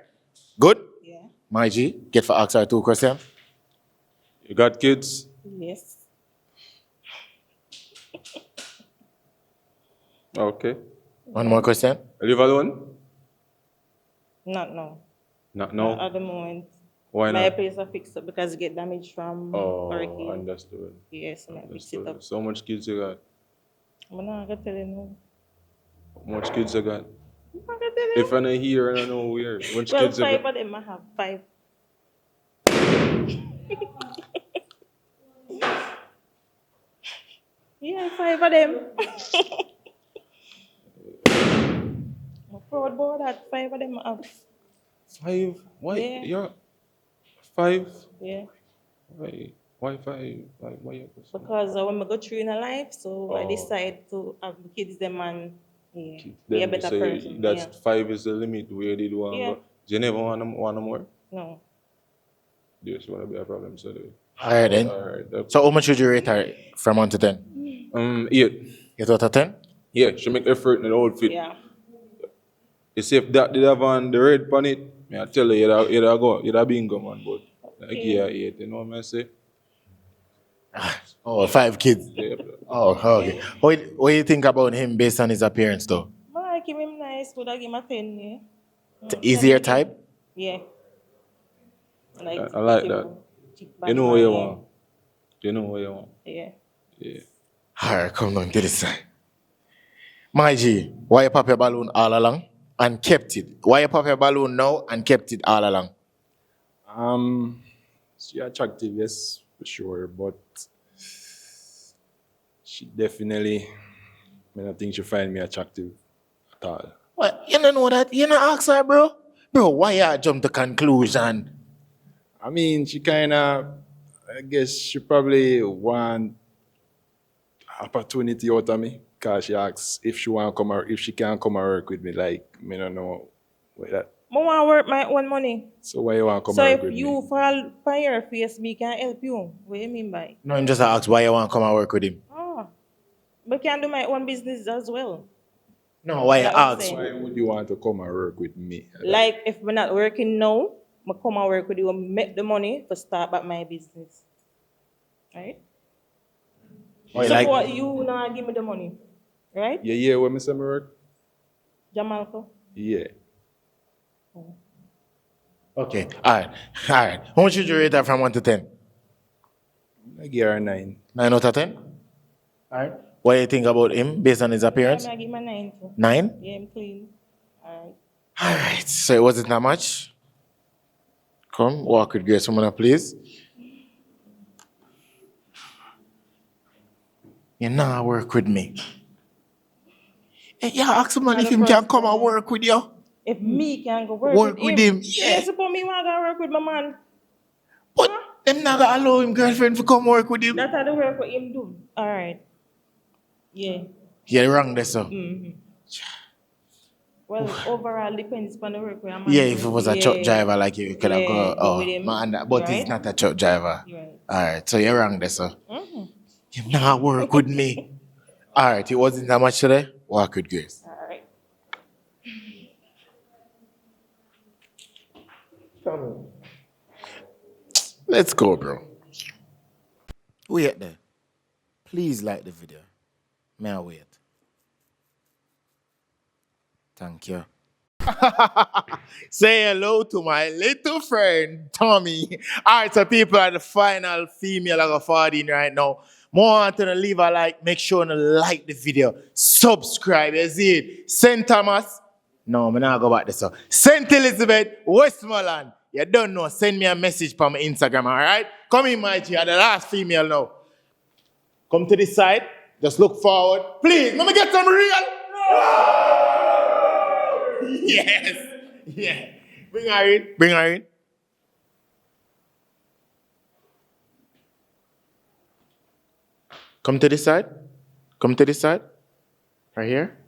Good? Yeah. My G, get for ask her 2 questions. You got kids? Yes. Okay. One more question. You live alone? Not now. Not now? Not at the moment. Why My not? place are fixed up because it get damaged from Oh, hurricane. understood. Yes, and I fix it up. So much kids you got? I'm not gonna tell you no. How much kids you got? I'm not gonna tell you. If I not here, I don't know where. How much Well, kids you 5 got? of them I have 5. Yeah, 5 of them. I'm proud about that. 5 of them I have. 5? Why? Yeah. You're 5? Yeah. Why? Why 5? Why you go so- Because when I go through in a life, so I Oh. decide to have kids them and be a Then better say person. that's Yeah. 5 is the limit where they do want Yeah. go. Do you never want them more? No. This want to be a problem, so Alright then. Alright. So how much would you rate her from 1 to 10? 8. 8 out of 10? Yeah, she make effort in the outfit. Yeah. You see if that did have on the red pan it, me I tell you, you'd have bingo man, but like Okay. yeah, 8, you know what I say? Oh, 5 kids. Yeah. Oh, okay. What do you think about him based on his appearance though? I like him nice, would I give him a 10, yeah? It's easier type? Yeah. I like that. You know what you want. You know what you want. Yeah. Yeah. Alright, come on, get this side. My G, why you pop your balloon all along and kept it? Why you pop your balloon now and kept it all along? She attractive, yes, for sure, but she definitely, I don't think she find me attractive at all. What? You don't know that? You not ask her, bro? Bro, why you jump to conclusion? I mean, she kind of, I guess she probably want opportunity out of me because she asks if she want to come or if she can come and work with me. Like, I don't know what that. I want to work my own money. So why you want to come So and if work with me? you fall by your face, me can help you. What do you mean by? No, I'm just ask why you want to come and work with him. Oh. But can do my own business as well. No, why you That's what I'm ask? saying. Why would you want to come and work with me? Like if we're not working now, I come and work with you and make the money to start back my business. Right? Oh, you So like- what you now give me the money. Right? Yeah, when me say me work? Jamaica. Yeah. Okay, all right. How much would you rate that from 1 to 10? I give her a 9. 9 out of 10? All right. What do you think about him based on his appearance? I give my 9 too. 9? Yeah, I'm clean. Alright. All right. So it wasn't that much. Come, walk with Grace, woman, please. You now work with me. Hey, yeah, ask him if him can come and work with you. If me can go work Work with him, yeah. You suppose me want to go work with my man. Them not gonna allow him girlfriend to come work with him. That's how the work what him do. Alright. Yeah. You're wrong there, sir. Mm-hmm. Well, overall depends on the work where I'm Yeah, if it was a truck driver like you could have go go, with him. man, but he's Right? not a truck driver. Right. All right, so you're wrong there, sir. Mm-hmm. You not work with me. All right, it wasn't that much today. Walk with Grace. Alright. Let's go, bro. Wait there. Please like the video. May I wait? Thank you. Say hello to my little friend, Tommy. All right, so people are the final female I got forward in right now. More want to leave a like, make sure to like the video. Subscribe, you see it. St. Thomas. No, I'm not go back this. St. Elizabeth, Westmoreland. You don't know, send me a message from my Instagram, all right? Come in, my G, you're the last female now. Come to this side. Just look forward. Please, let me get some real. Yes. Yeah. Bring her in. Bring her in. Come to this side. Come to this side. Right here.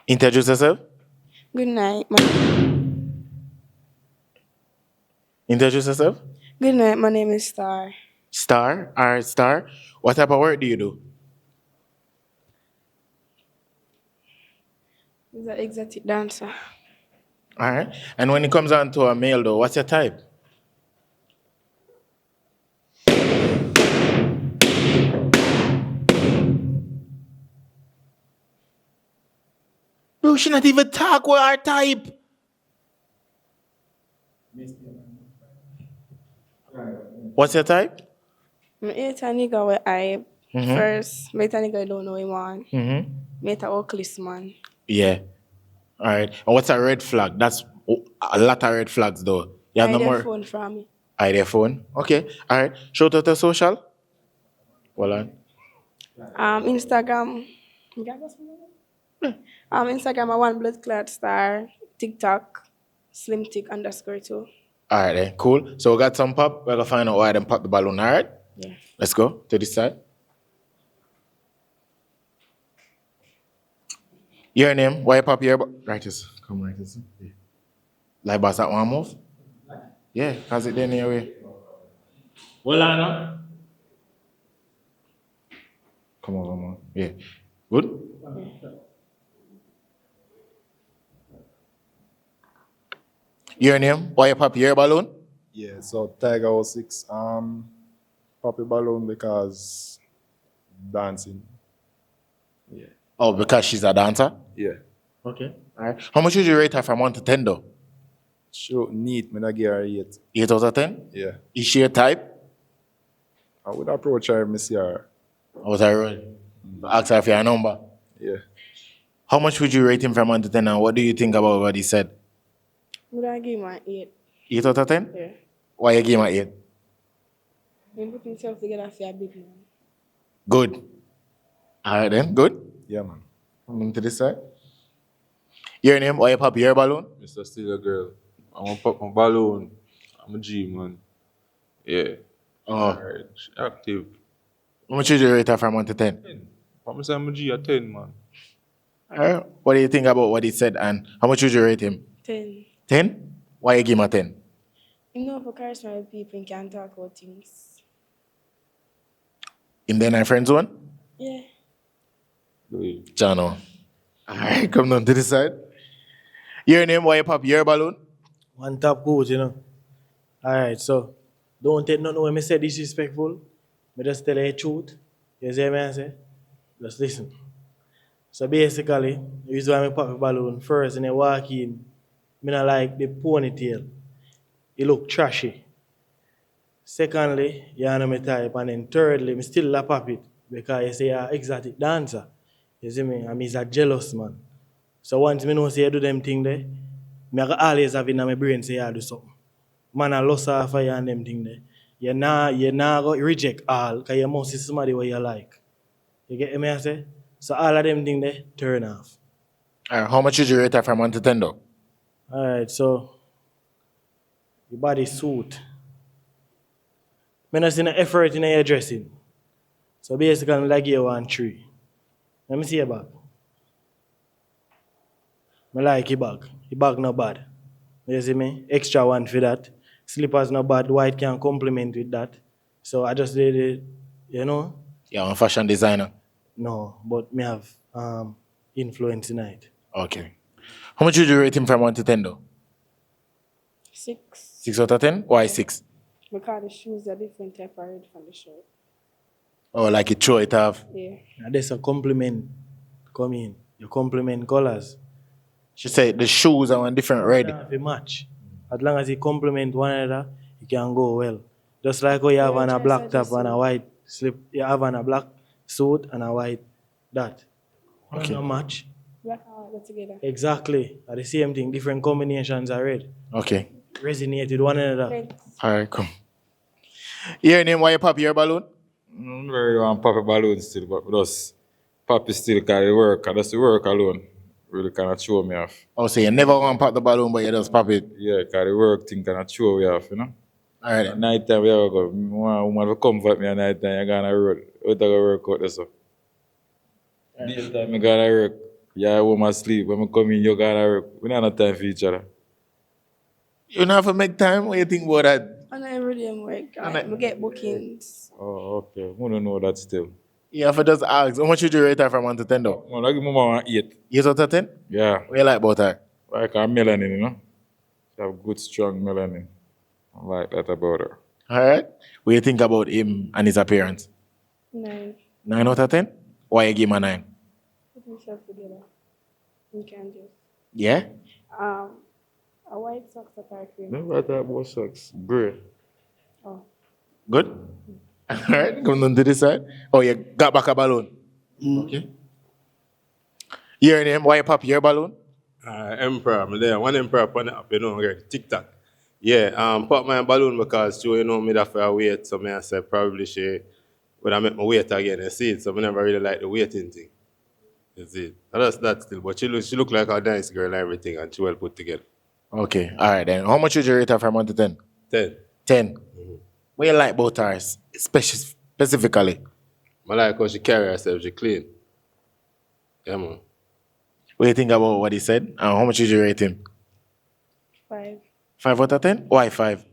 Introduce yourself. Good night. Introduce yourself. Good night. My name is Star. Star. All right, Star. What type of work do you do? He's an exotic dancer. All right. And when it comes on to a male, though, what's your type? Bro, she not even talk with our type. What's your type? I hate a nigga with I. Mhm. First, I hate a nigga I don't know him on. Mm-hmm. I hate a Oakley's man. Yeah. All right. And what's a red flag? That's a lot of red flags, though. You have I no their more. phone from me. I their phone. Okay. All right. Shout out to social. Well on. Instagram. Instagram, I want blood clot star. TikTok, slimtick_2. All right, then. Cool. So we got some pop. We're going to find out why them pop the balloon. All right? Yeah. Let's go to this side. Your name? Why you pop your... Right this. Come right this. Yeah. Like boss that one move? Yeah, because it then your way. Well, Anna. Come on, come on. Yeah. Good? Your name? Why you pop your balloon? Yeah, so Tiger 06, pop a balloon because dancing. Yeah. Oh, because she's a dancer? Yeah. Okay. All right. How much would you rate her from 1 to 10, though? Sure, neat. Me not give her 8. 8 out of 10? Yeah. Is she a type? I would approach her, me see her. How was her road? Ask her for your number. Yeah. How much would you rate him from 1 to 10, and what do you think about what he said? Would I give him an 8? 8 out of 10? Yeah. Why you give him an 8? He put himself together for a big man. Good. All right then, good? Yeah, man. Come to this side. Your name? Why you pop your balloon? Mr. Still a girl. I want to pop my balloon. I'm a G, man. Yeah. Oh. Alright. She active. How much would you rate her from 1 to 10? I'm say I'm a G at 10, man. All right. What do you think about what he said, and how much would you rate him? 10. 10? Why you give him a 10? You know, for charisma with people, you can talk about things. In the 9 friend zone? Yeah. Jano. Alright, come down to the side. Your name, why you pop your balloon? One top coach, you know. Alright, so don't take nothing when me say disrespectful. Me just tell you the truth. You see me I say? Just listen. So basically, the reason why I pop the balloon first and I walk in, me not like the ponytail. It look trashy. Secondly, you know me type. And then thirdly, me still la pop it because you say you're an exotic dancer. You see me? And me's a jealous man. So once me know say you do them thing there, me I always have in my brain say you do something. Man I lost off of you and them thing there. You nah go reject all because you must see somebody what you like. You get me I say? So all of them thing there, turn off. Alright, how much would you rate her from 1 to 10 though? Alright, so your body suit. Me not see no effort in your dressing. So basically I like you 1 3. Let me see your bag. I like your bag. Your bag not bad. You see me? Extra 1 for that. Slippers not bad. White can complement with that. So I just did it, you know? You're a fashion designer. No, but me have influence in it. Okay. How much would you rate him from 1 to 10 though? 6. 6 out of 10? Why 6? Because the shoes are different type of red from the shirt. Oh, like you throw it off? Yeah. And there's a compliment come in. You compliment colors. She said the shoes are on different red. If you match. As long as you complement one another, it can go well. Just like how you have on a black top and a white slip, you have on a black suit and a white that. Okay. No match. Black and white go together. Exactly. At the same thing, different combinations are red. Okay. Resonate with one another. Alright, come. Your name, why you pop your balloon? I really want to pop a balloon still, but just pop it still because it work. And just the work alone really kind of show me off. Oh, so you never want to pop the balloon, but you just pop it? Yeah, because the work thing kind of show me off, you know? Alright. At night time, we have to go. One woman will comfort me at night time, you're going to road. What I go work out there, so. Daytime, I got to work. Yeah, woman sleep. When I come in, you got to work. We don't have time for each other. You don't have to make time? What do you think about that? And every day I'm work. I get bookings. Oh, okay. I don't know that still. Yeah, if I just ask, how much would you rate her from 1 to 10 though? Well, I give Mama 8. 8 out of 10? Yeah. What you like about her? Like her melanin, you know? She have good, strong melanin. I like that about her. Alright. What do you think about him and his appearance? 9. 9 out of 10? Why you give him a 9? Put yourself together. You can just. Yeah? A white socks that are cream. Never thought about socks. Grey. Oh. Good? Alright, come down to this side. Oh, you got back a balloon? Okay. Your name, why you pop your balloon? Emperor, I'm there. One emperor on up, you know, like TikTok. Yeah, pop my balloon because she, you know, me that for a weight, so me I said probably she would I make my weight again, you see it, so I never really like the weighting thing. You see it. And that's that still, but she look like a nice girl and everything, and she well put together. Okay, alright then. How much would you rate her from 1 to 10? 10. 10. What you like about her, specifically? I like how she carry herself, she clean. Yeah, man. What do you think about what he said? And how much would you rate him? 5. 5 out of 10? Why 5?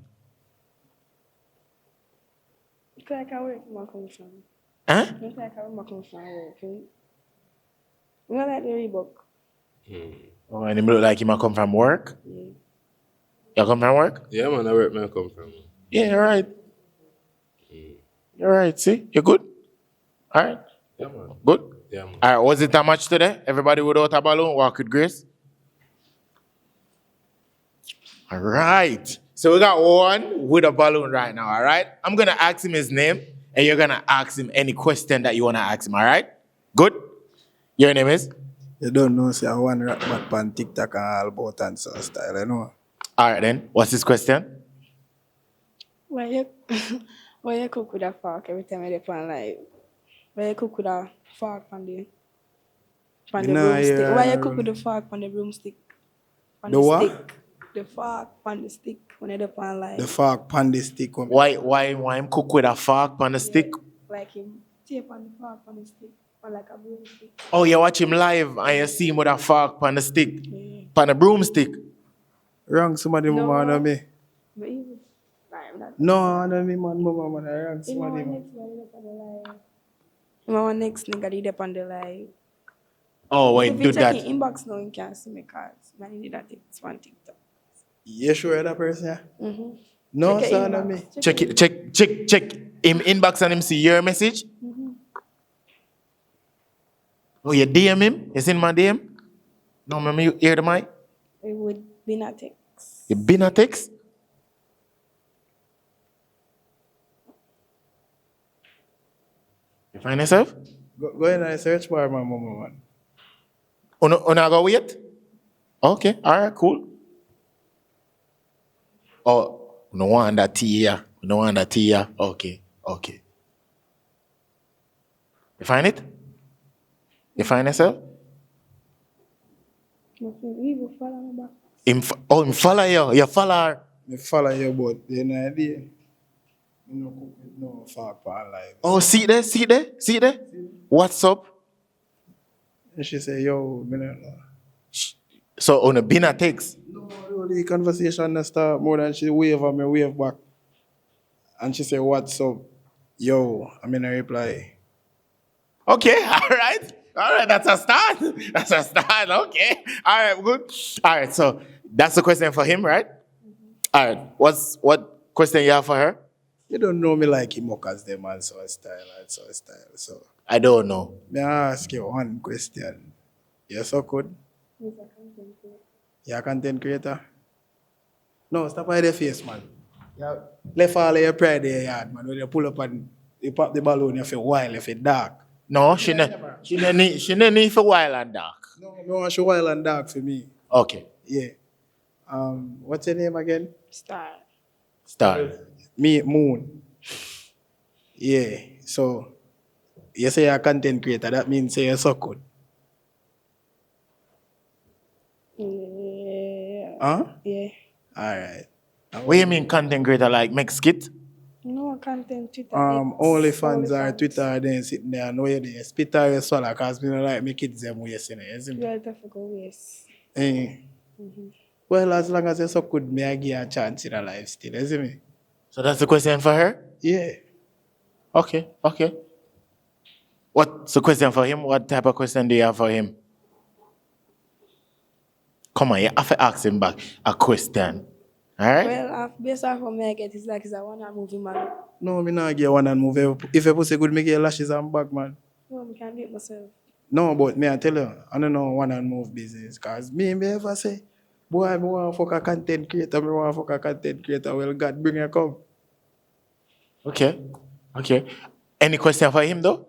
It's like I work from my come from. Huh? It's like I work from work. You know, like the Reebok. Oh, and him look like he might come from work? Yeah. You come from work? Yeah, man, I work, man, I come from. Yeah, you're right. You're right, see? You're good? Alright. Yeah, man. Good? Yeah, man. Alright, was it a match today? Everybody without a balloon, walk with grace? Alright. So we got one with a balloon right now, alright? I'm gonna ask him his name, and you're gonna ask him any question that you wanna ask him, alright? Good? Your name is? You don't know, say I want to rap back on TikTok and all about and so style, you know. Alright then, what's his question? Why you cook with a fork every time you pan live? Why you cook with a fork on the broomstick? Why you cook with the fork on the broomstick? On The what? stick. The fork on the stick when you pan live. The fork pan the stick. Why him cook with a fork on a stick? Like him tape on the fork on the stick. Or like a broomstick. Oh, you watch him live and you see him with a fork on the stick? On a broomstick? Wrong, somebody No. mama on me. But even, I'm not. No, on me, man, mama, man, wrong, You somebody. know, next nigga did up on the live. Oh, when If you you do check that. in inbox now, you can see my cards. Man, you need that it's one TikTok. You sure that person? Yeah? Mm-hmm. No, Check your son of inbox. me. Check him inbox and him see your message. Mm-hmm. Oh, you DM him? It's in my DM? No, remember you hear the mic? It would be not text. You been a text? You find yourself? Go in and search bar, my mama, man. Una go wait? Okay, alright, cool. Oh, no want that tea here. No want that tea here. Okay. You find it? You find yourself? He will follow me back. Him follow you. You follow her. Me follow you, but you know idea. You know, cook with no fuck pan life. Oh, see there? What's up? And she say, yo, me not know. So on a been a text. No, really, conversation that start more than she wave at me, wave back. And she say, what's up? Yo, I'm in a reply. Okay, all right, that's a start. Okay, all right, good. All right, so that's the question for him, right? All right, what question you have for her? You don't know me like him as them and so style. So I don't know. May I ask you one question? You're so good. You're a content creator? No, stop by the face, man. You left all your pride in your yard, man. When you pull up and you pop the balloon, you feel wild, you feel dark. No, she need for wild and dark. No, I want you wild and dark for me. Okay. Yeah. What's your name again? Star. Me, Moon. Yeah. So, you say you're a content creator, that means you're so good. Yeah. Huh? Yeah. Alright. What do you mean content creator, like make skit? No content Twitter. Only fans are Twitter, then sitting there and know you there. Spit out your swallow, because me don't like my kids them waste in it, isn't it? Well, difficult ways. Eh. Well, as long as you're so good, me I give you a chance in a life still, isn't it? So that's the question for her? Yeah. Okay. What's the question for him? What type of question do you have for him? Come on, you have to ask him back a question. All right? Well, based off what I get, it's like it's a one-hand movie, man. No, me not get one and move. If you pussy good, me get lashes and back, man. No, I can do it myself. No, but me I tell you, I don't know one and move business. Cause me ever say, boy, I want to fuck a content creator, Well, God, bring you come. Okay. Any question for him though?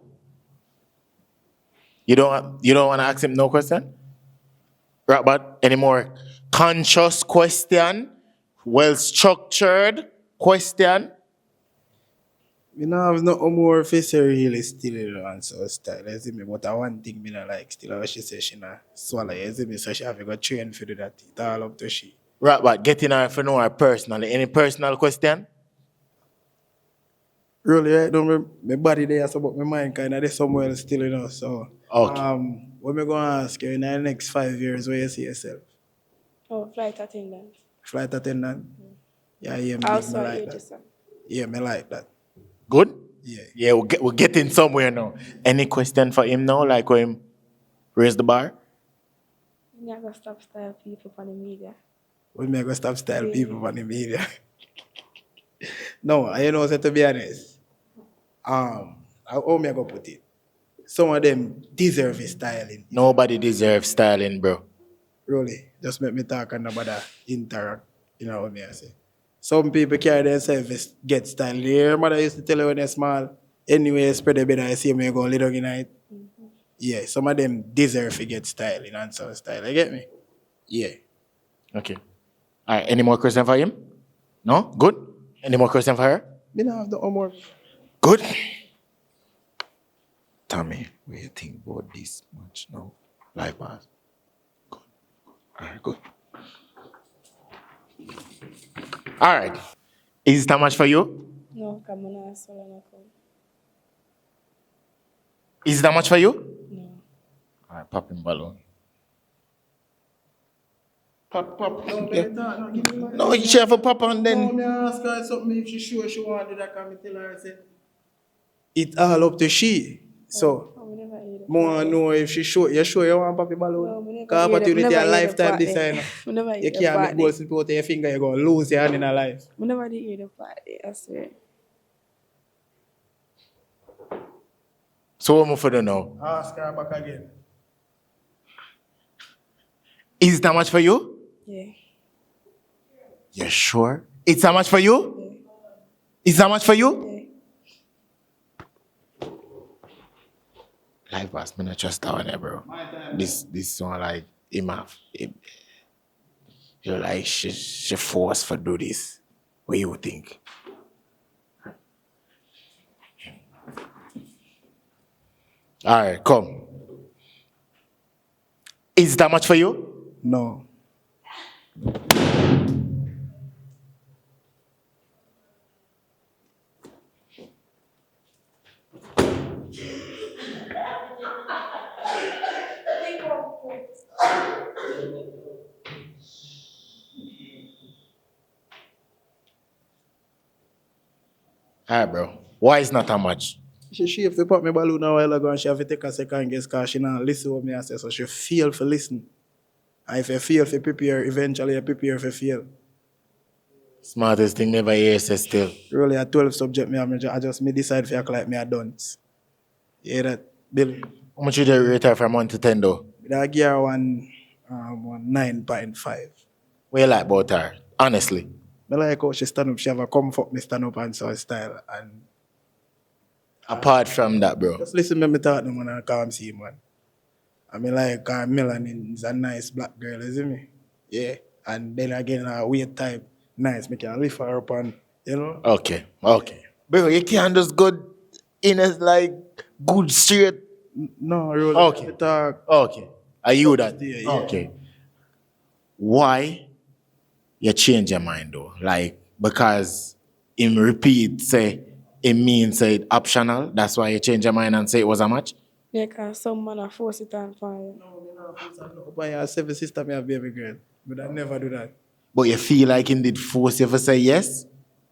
You don't want to ask him no question? Right, but any more conscious question? Well-structured question? Me no have no more face really still and so style, you see me. But one thing me not like still, how she say she not swallow, you see me. So she have to go train for do that. It's all up to she. Right, but getting her for know her personally. Any personal question? Really, right? Don't my body there, so but my mind kind of there somewhere else still, you know. So, okay. What me gonna ask you in the next 5 years, where you see yourself? Oh, flight attendant. Flight attendant? Yeah, me Also, like that. Yeah, me like that. Good? Yeah, we're getting somewhere now. Any question for him now? Like when him raise the bar? You never stop style people on the media. We me go stop style people on the media. No, you know, so to be honest, how me I go put it? Some of them deserve styling. Nobody deserves styling, bro. Really, just make me talk and nobody interact. You know what I say? Some people carry themselves get style. Your mother used to tell you when they're small, anyway, spread the bed and see me go little in night. Yeah, some of them deserve to get styling and some style. You get me? Yeah. Okay. All right, any more question for him? No? Good? Any more question for her? Me don't have no more. Good. Tommy, what do you think about this much now? Live bars. Good. All right, good. All right. Is it that much for you? No, come on, I saw no call. Is it that much for you? No. All right, popping balloon. Pop. No, she have a pop on then. No, me ask her something if she sure she want to do that, can me tell her, I say, it's all up to she. So, we never hear the more part. know if you sure you want Papi No, Balloon. we never Because hear the- opportunity never a hear the lifetime part design. there. We never You hear the can't part make goals slip out of your finger, you're going to lose your hand in a life. We never did hear the part there, I swear. So what am I for the now? Ask her back again. Is it that much for you? Yeah. You sure? It's that much for you? Is that much for you? Life boss, me not trust that one, bro. This one like you're like she forced for do this. What you think? All right, come. Is that much for you? No. All right, bro. Why is not that much? She have to pop me balloon a while ago and she have to take a second guess because she not listen what me I say. So she feel for listen. And if you feel for prepare, eventually you prepare for fail. Smartest thing never hear say still. Really a 12 subject I just me decide for act like me a dunce. You hear that, Bill? How much you rate her from 1 to 10 though? I give her one 9.5. What you like about her? Honestly. I like how she stand up, she have a comfort me stand up and so style and apart from that, bro. Just listen to me talk to them when I come see him, man. I mean, like, Melanin is a nice black girl, you see me? Yeah. And then again, weight type, nice. Me can lift her up and, you know? Okay. Bro, you can't just go in as like good straight. No, really. Okay. Talk. Okay. Are you that? Yeah. Okay. Why you change your mind though? Like, because him repeat, say, it means say it optional. That's why you change your mind and say it was a match? Yeah, because some man a force it on fire. But your 7 sister, me have baby girl. But I never do that. But you feel like he did force you to say yes?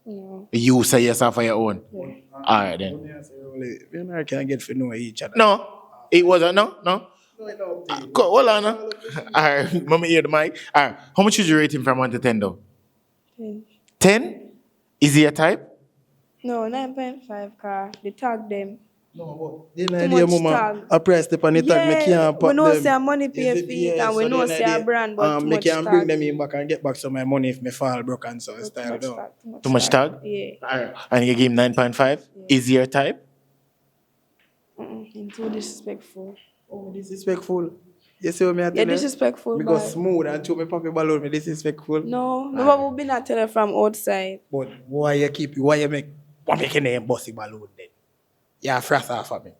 No. You say yes off of your own? Yeah. All right then. We and can't get to know each other. No. It wasn't, no? Hold on. All right, mama hear the mic. All right, how much would you rate him from 1 to 10 though? 10. 10? Is he a type? No, 9.5 car. They tag them. No, Too but much mama, tag. I press the pan, tag, me can't pop we know them. say money pay feet and we know say a brand, but too me much can tag. bring them in back and get back some of my money if me fall broke and so style down. Too much tag? Yeah. All right. And you give him 9.5? Is he your type? Him too disrespectful. Oh, disrespectful. You see what me I tell Yeah, you? disrespectful. Me go bad. smooth and to me Papi Balloon, me disrespectful. No, we been not tell her from outside. But why you make your name Bossy Balloon then? You frost off of me.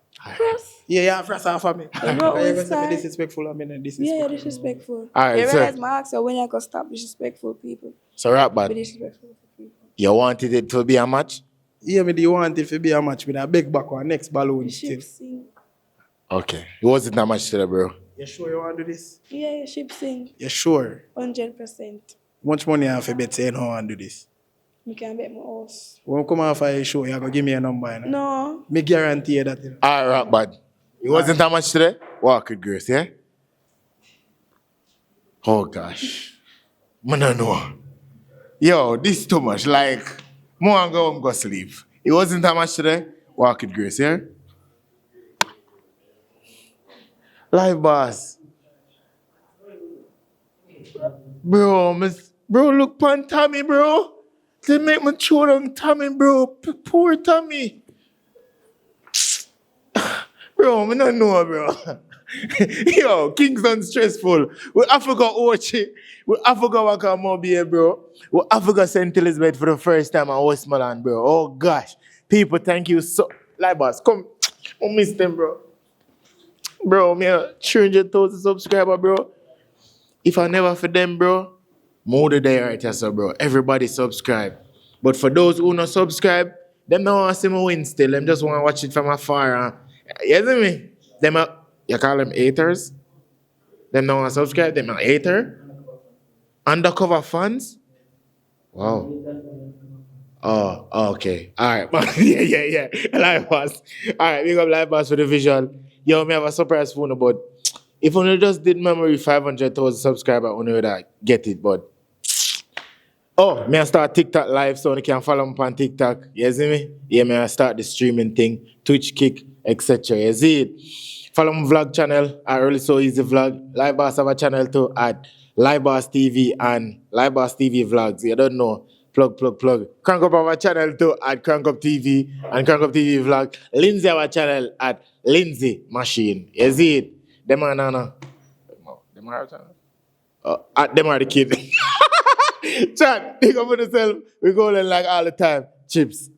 Yeah, you frost off of me. You know Why you which gonna say me side? disrespectul? I mean disrespectful. Yeah, disrespectful. All right, you sir. realize my ask you when you can stop disrespectful people. So rap Be bad. disrespectful to people. You wanted it to be a match? Yeah, me do you want it to be a match with a big back or next balloon. Ship sing. Okay. It wasn't that much today, bro. You sure you want to do this? Yeah, ship sing. You sure? 100%. Much money you have to bet saying how I do this? You can bet my house. When I come off of your show, you go give me a number. You know? No. Me guarantee you that. You know? All right, rap bad. It wasn't that much today? Walk it, Grace, yeah? Oh, gosh. I don't know. Yo, this is too much. Like, more and go home, go sleep. It wasn't that much today? Walk it, Grace, yeah? Live boss. Bro, look pan Tommy, bro. They make me chew on Tommy, bro. Poor Tommy. Bro, I don't know, bro. Yo, Kingston stressful. We have to go Ochi. We have to go back on Mobile, bro. We have to go St. Elizabeth for the first time at Westmoreland, bro. Oh, gosh. People, thank you so... Live boss, come. I miss them, bro. Bro, me 300,000 subscribers, bro. If I never for them, bro, more the day right here, so bro. Everybody subscribe. But for those who not subscribe, them don't want to see me win still. Them just want to watch it from afar. You see me? Them you call them haters? Them don't want to subscribe. Them are hater? Undercover fans? Wow. Oh, okay. All right. yeah. Live boss. All right, big up live boss for the visual. Yo, me have a surprise phone about. If only just did memory 500,000 subscribers, only would I get it, but. Oh, me I start TikTok live, so you can follow me on TikTok. You see me? Yeah, me I start the streaming thing, Twitch kick, etc. You see it? Follow my vlog channel at Early So Easy Vlog. Live Boss have a channel too at Live Boss TV and Live Boss TV Vlogs. You don't know. Plug. Crank Up have a channel too at Crank Up TV and Crank Up TV Vlog. Lindsay have a channel at Lindsay Machine. You see it? Them are nana. Them are channel. Them are the kid. Chat, big up on yourself. We go like all the time. Chips.